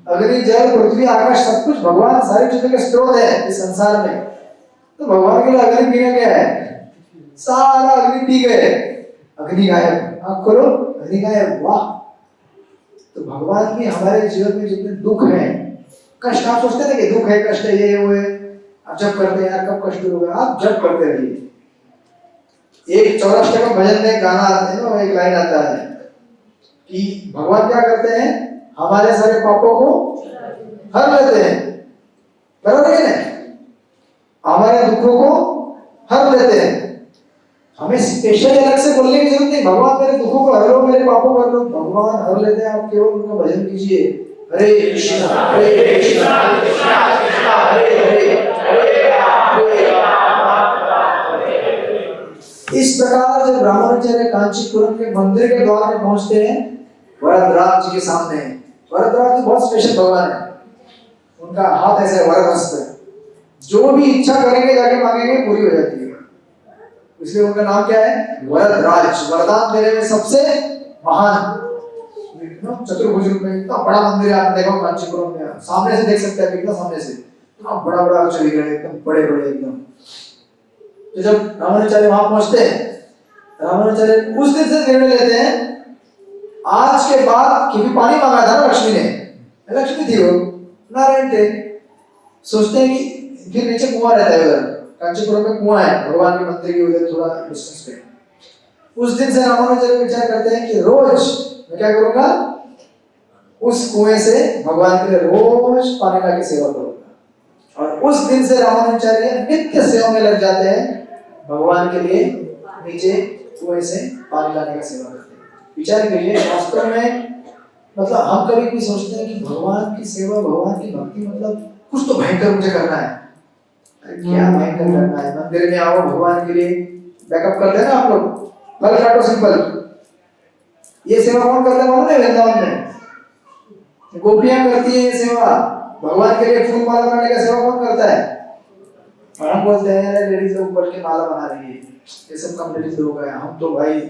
अग्नि जल पृथ्वी आकाश सब कुछ भगवान, सारी चीजों के स्रोत है इस संसार में। तो भगवान के लिए अग्नि पीना क्या है, सारा अग्नि पी गए, अग्नि गायब, आंख खोलो अग्नि गायब। वाह। तो भगवान की हमारे जीवन में जितने दुख हैं, कष्ट, आप सोचते थे कि दुख है, कष्ट है, ये वो है, आप जब करते हैं यार कब कष्ट होगा, आप जब करते रहिए। एक चौराष्ट्र भजन में गाना आता है ना, एक लाइन आता है कि भगवान क्या करते हैं, हमारे सारे पापों को हर लेते हैं, बराबर है ना, हमारे दुखों को हर लेते हैं। हमें स्पेशल अलग से बोलने की जरूरत नहीं, भगवान मेरे दुखों को हर लो, मेरे पापों को हर लो, भगवान हर लेते हैं। आप केवल उनका भजन कीजिए, हरे कृष्णा हरे कृष्णा कृष्णा कृष्णा हरे हरे हरे राम। इस प्रकार जब रामानुजाचार्य कांचीपुरम के मंदिर के द्वार में पहुंचते हैं, वरदराज जी के सामने, वरदराज जी बहुत स्पेशल भगवान है, उनका हाथ ऐसे वरद हस्त है, जो भी इच्छा करेंगे जाके मांगेंगे पूरी हो जाती है। इसलिए उनका नाम क्या है, वरदराज, वरदान देने में सबसे महान। चतुर्भुज रूप में इतना बड़ा मंदिर है, आपने देखो कांचीपुरम में, सामने से देख सकते हैं, कितना सामने से इतना बड़ा बड़ा अक्षर लिख रहे हैं, एकदम बड़े बड़े एकदम। तो जब रामानुजाचार्य वहां पहुंचते हैं, रामानुजाचार्य उस दिन से निर्णय लेते हैं, आज के बाद, क्योंकि पानी मांगा था ना लक्ष्मी ने, लक्ष्मी थी वो, नारायण थे, सोचते हैं कि फिर नीचे कुआं रहता है उधर, कांचीपुरम में कुआं है भगवान के मंदिर के उधर थोड़ा डिस्टेंस पे। उस दिन से रामानुजाचार्य विचार करते हैं कि रोज मैं क्या करूंगा, उस कुएं से भगवान के लिए रोज पानी ला के सेवा करूंगा। और उस दिन से रामानुजाचार्य नित्य सेवा में लग जाते हैं, भगवान के लिए नीचे कुएं से पानी लाने का सेवा करते हैं। विचार करिए, वास्तव में मतलब हम कभी भी सोचते हैं कि भगवान की सेवा, भगवान की भक्ति मतलब कुछ तो भयंकर मुझे करना है। क्या भयंकर करना है, मंदिर में आओ भगवान के लिए, बैकअप करते हैं ना आप लोग, फल काटो सिंपल। ये सेवा कौन करता है मालूम है, वृंदावन में गोपियां करती है सेवा, भगवान के लिए फूल माला बनाने का सेवा कौन करता है? और हम बोलते हैं लेडीज लोग बढ़ के माला बना रही है, ये सब कम लेडीज लोग हैं, हम तो भाई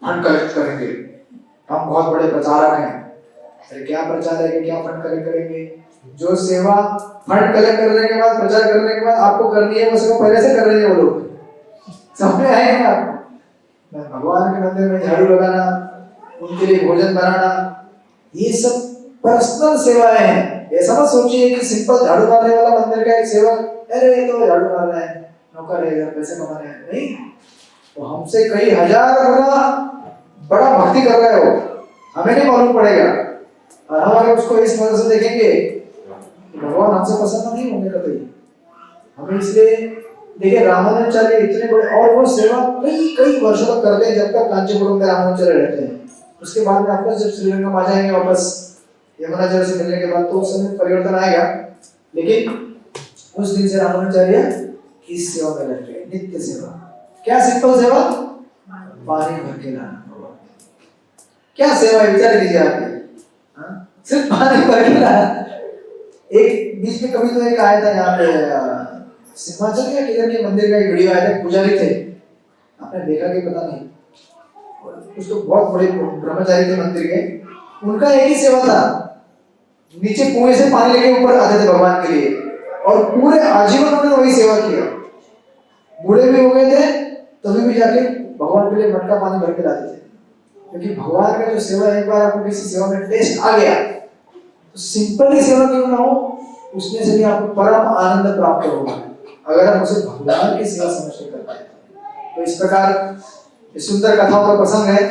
फंड कलेक्ट करेंगे, हम बहुत बड़े प्रचारक हैं। अरे क्या प्रचार है, क्या फंड कलेक्ट करेंगे? जो सेवा फंड कलेक्ट करने के बाद, प्रचार करने के बाद आपको करनी है, वो सेवा पहले से कर रहे हैं वो लोग। समझ में आएगा आपको? भगवान के मंदिर में झाड़ू लगाना, उनके लिए भोजन बनाना, ये सब पर्सनल सेवाएं हैं। ऐसा मत सोचिए कि सिंपल झाड़ू मारने वाला मंदिर का एक सेवक, अरे ये तो झाड़ू मार रहा है, नौकर है, पैसे कमा रहे हैं, नहीं, तो हमसे कई हजार गुना बड़ा भक्ति कर रहे हो, हमें नहीं मालूम पड़ेगा। और हम अगर उसको इस नजर से देखेंगे भगवान हमसे पसंद नहीं होंगे कभी। हमें इसलिए देखिए रामानुजाचार्य इतने बड़े, और वो सेवा कई कई वर्षों तक करते हैं, जब तक कांचीपुरम में रामानुजाचार्य रहते हैं। उसके बाद में आपको जब श्रीरंगम आ जाएंगे वापस यमुनाचार्य से मिलने के बाद, तो उस समय परिवर्तन आएगा। लेकिन उस दिन से रामानुजाचार्य इस सेवा में लग गए, नित्य सेवा। क्या सिंपल सेवा? पानी भर के लाना। क्या सेवा है विचार कीजिए आप, सिर्फ पानी भर के लाना। एक बीच में कभी तो एक आया था यहाँ पे सिंहाचल या किधर के मंदिर का एक वीडियो आया था, पुजारी थे, आपने देखा कि पता नहीं, कुछ तो बहुत बड़े ब्रह्मचारी थे मंदिर के, उनका एक ही सेवा था, नीचे कुएं से पानी लेके ऊपर आते थे भगवान के लिए, और पूरे आजीवन उन्होंने वही सेवा किया। बूढ़े भी हो गए थे तभी भी जाके भगवान के लिए मटका पानी भर के लाते थे, क्योंकि भगवान का जो सेवा, एक बार आपको किसी सेवा में टेस्ट आ गया तो सिंपल ही सेवा क्यों ना हो, उसमें से भी आपको परम आनंद प्राप्त होगा, अगर हम उसे भगवान की सेवा समझ के करते हैं। तो इस प्रकार इस सुंदर कथाओं का प्रसंग है,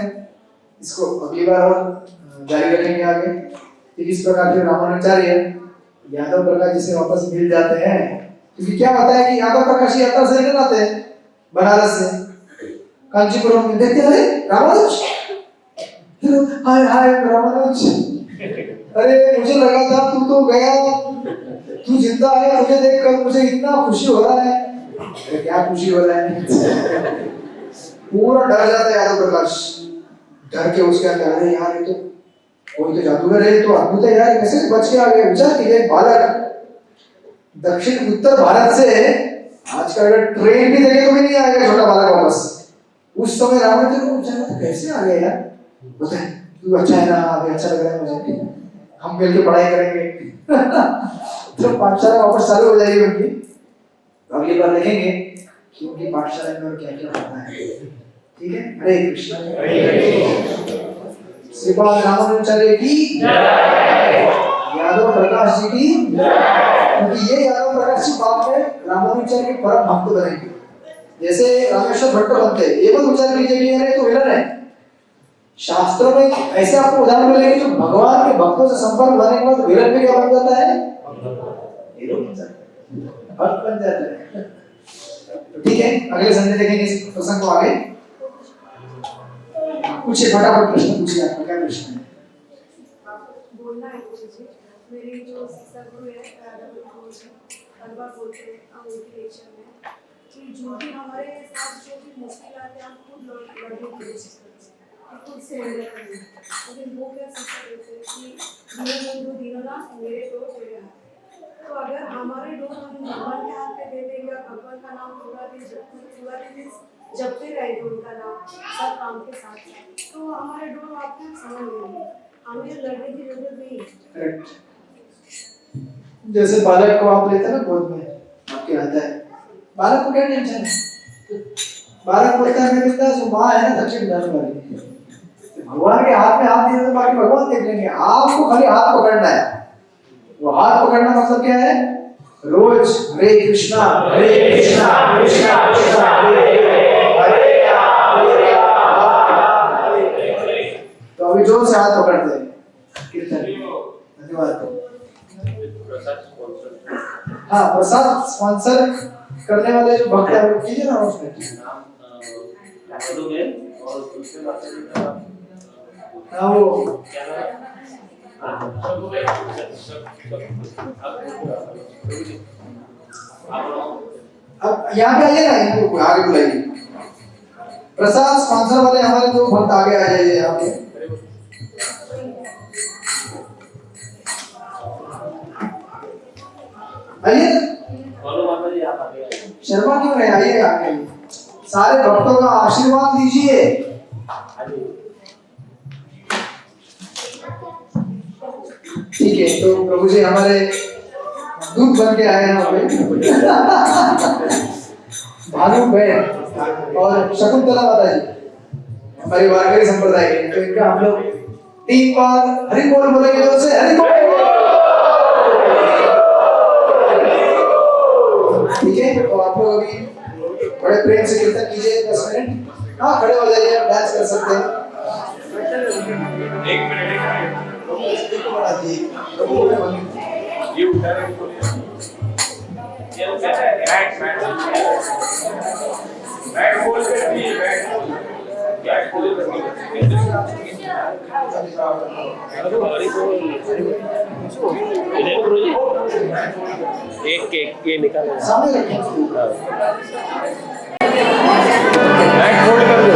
इसको अगली बार और जारी रखेंगे आगे। फिर इस प्रकार के रामानुजाचार्य यादव प्रकाश जी से वापस मिल जाते हैं, क्योंकि क्या होता है कि यादव प्रकाश यात्रा से निकल आते हैं बनारस से, कांचीपुरम में देखते हैं रामानुज, हाय हाय रामानुज, अरे मुझे लगा था तू तो गया, तू जिंदा है, मुझे देखकर मुझे इतना खुशी हो रहा है। क्या खुशी हो रहा है? पूरा डर जाता है यादव प्रकाश, डर के उसके अंदर, अरे यार ये तो कोई तो जादूगर है, तो अद्भुत है यार, कैसे बच के आ गया। विचार कीजिए, बालक दक्षिण उत्तर भारत से आजकल अगर ट्रेन भी देखे तो भी नहीं आएगा छोटा बालक वापस। उस समय रावण जी को पूछा कैसे आ गया यार, बताए तू अच्छा है ना, अभी अच्छा लग रहा है मुझे, हम मिलकर पढ़ाई करेंगे। तो पाठशाला वापस चालू हो जाएगी उनकी, अगली बार देखेंगे कि उनकी पाठशाला में और क्या क्या होता है। ठीक है, हरे कृष्ण। श्रीपाद रामानुजाचार्य की जय, यादव प्रकाश जी की जय। क्योंकि ये यादव प्रकाश जी बाद में रामानुजाचार्य के परम भक्त बनेंगे, जैसे रामेश्वर भट्ट बनते हैं। ये मत विचार कीजिए कि अरे तो विलन है, शास्त्रों में ऐसे आपको उदाहरण मिलेंगे जो भगवान के भक्तों से संपर्क बनने के बाद विलन भी क्या बन जाता है, हीरो बन जाता है, भक्त बन जाता है। ठीक है, अगले संडे देखेंगे इस प्रसंग को आगे। पूछिए, फटाफट प्रश्न पूछिए, आपका क्या प्रश्न है? बोलना है मुझे, मेरी जो सदगुरु है हर बार बोलते हैं उनके लेक्चर में कि जो भी हमारे साथ जो भी मुश्किल आते हैं हम खुद लड़ने की कोशिश करते हैं, खुद से हैंडल करते हैं। लेकिन वो क्या शिक्षा देते हैं कि मेरे बंधु दीननाथ मेरे डोर तेरे हाथ। तो अगर हमारे डोर हम भगवान के हाथ पे दे देंगे, भगवान का नाम पूरा दिन जपते रहेंगे उनका नाम सब काम के साथ साथ, तो हमारे डोर आपको समझ लेंगे, हमें लड़ने की जरूरत नहीं है। जैसे बालक को आप लेते हैं ना गोद में, आपके आता है, बालक को क्या टेंशन है, बालक बोलता है मेरे पास माँ है ना दक्षिण जाने वाली, भगवान के हाथ में हाथ दिए तो बाकी भगवान देख लेंगे, आपको खाली हाथ पकड़ना है। वो हाथ पकड़ना मतलब क्या है, रोज हरे कृष्णा कृष्णा कृष्णा हरे तो अभी जोर से हाथ पकड़ते हैं कीर्तन। धन्यवाद। हाँ, प्रसाद स्पॉन्सर करने वाले जो भक्त हैं वो कीजिए ना उसमें। हाँ वो अब यहाँ पे आइए ना, इनको आगे बुलाइए। प्रसाद स्पॉन्सर वाले हमारे दो भक्त आगे आ जाइए यहाँ पे। आइए शर्मा क्यों रहे, आइए आगे। सारे भक्तों का आशीर्वाद दीजिए। ठीक है, तो प्रभु जी हमारे दूध बन के आए हैं यहाँ पे भानु बहन और शकुंतला माता जी हमारी वारकरी संप्रदाय के, तो इनका हम लोग 3 बार हरि बोल बोलेंगे, जोर से हरि बोल। ठीक है, तो आप लोग अभी बड़े प्रेम से कीर्तन कीजिए 10 मिनट। हाँ, खड़े हो जाइए, आप डांस कर सकते हैं। एक मिनट ये बैट बोल करती है, बैट बोल एक केक ये निकाल सामने रखिए। बैट फोल्ड कर दो।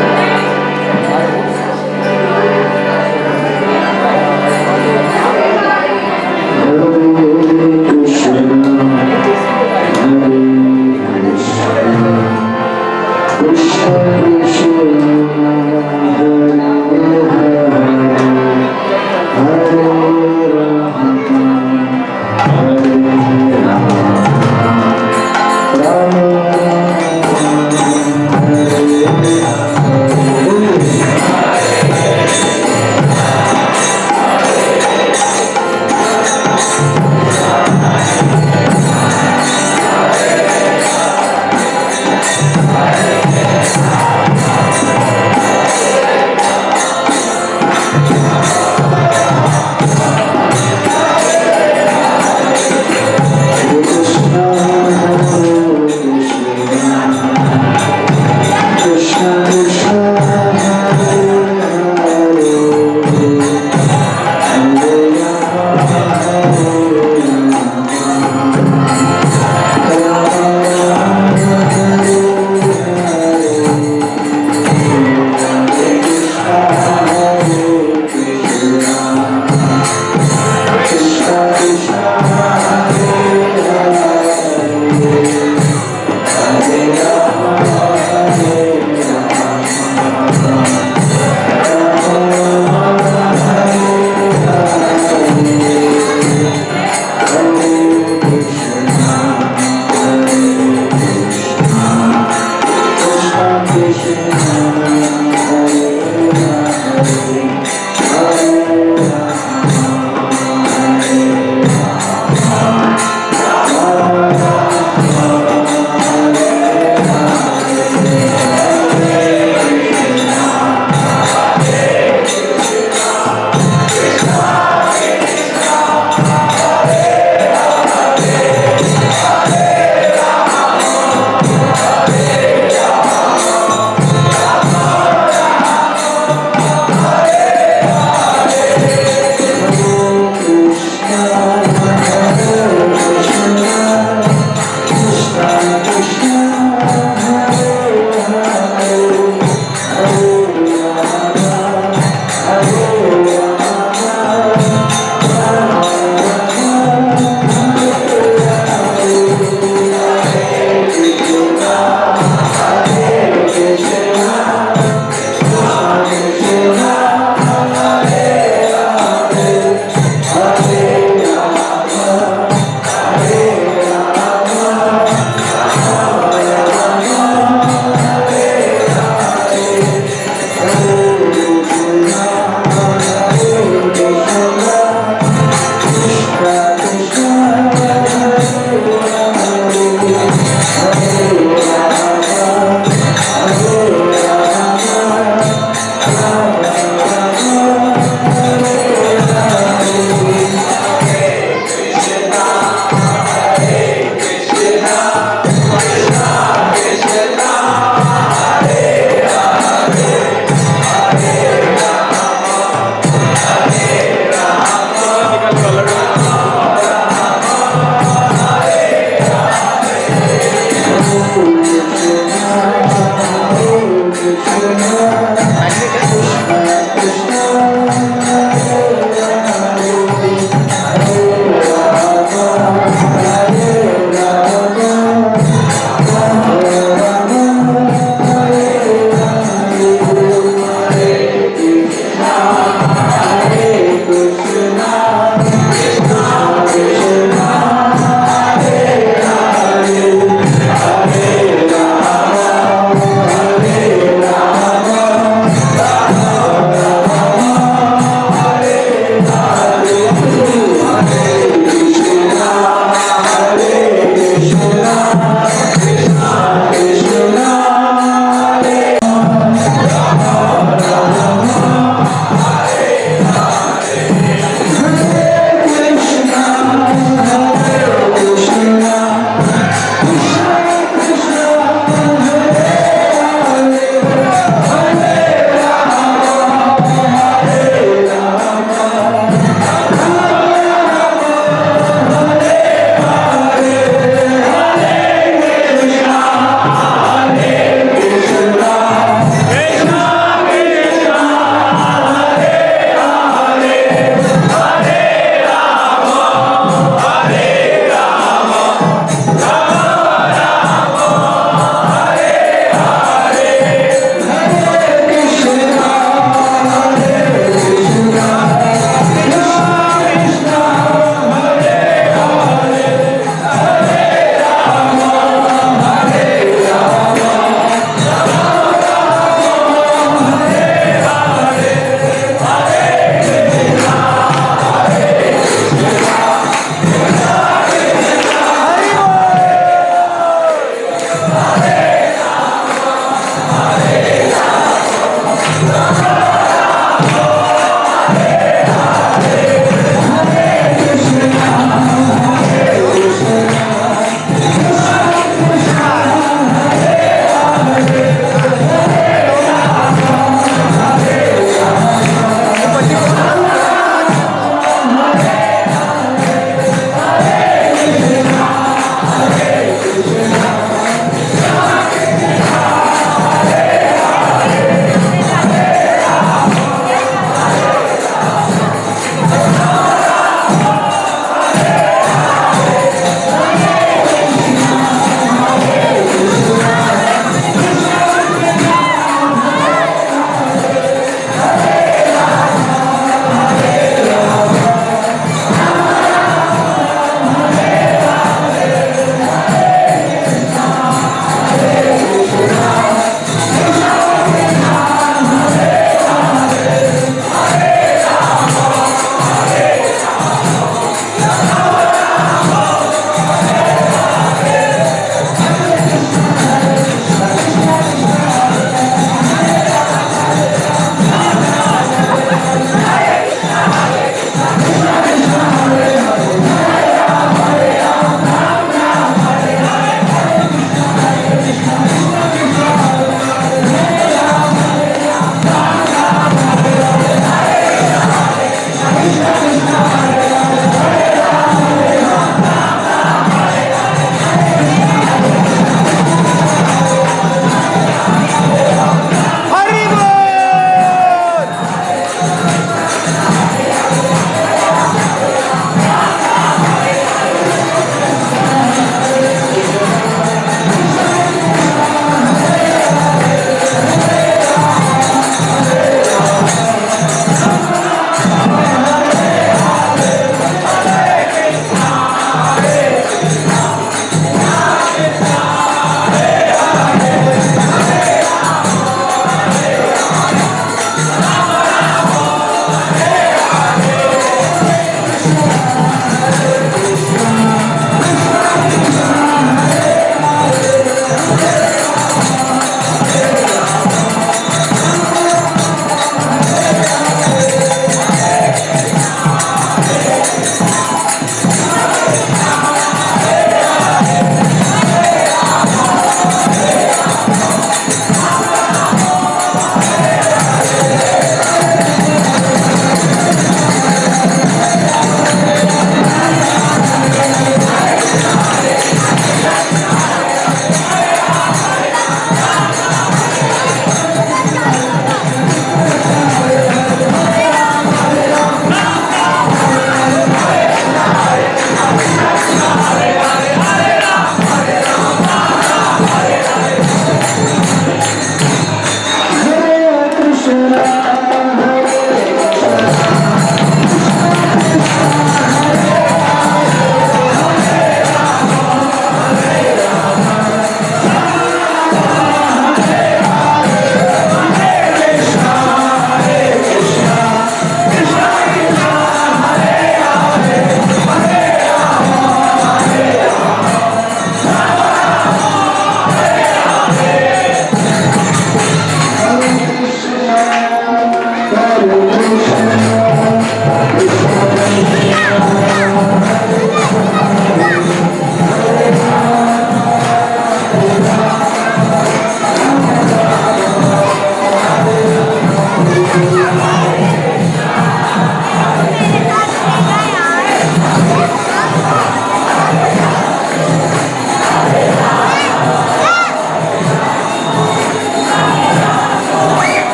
Hare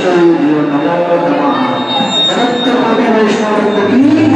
वैष्णवेभ्यो नमो नमः। अनंत कोटि वैष्णव की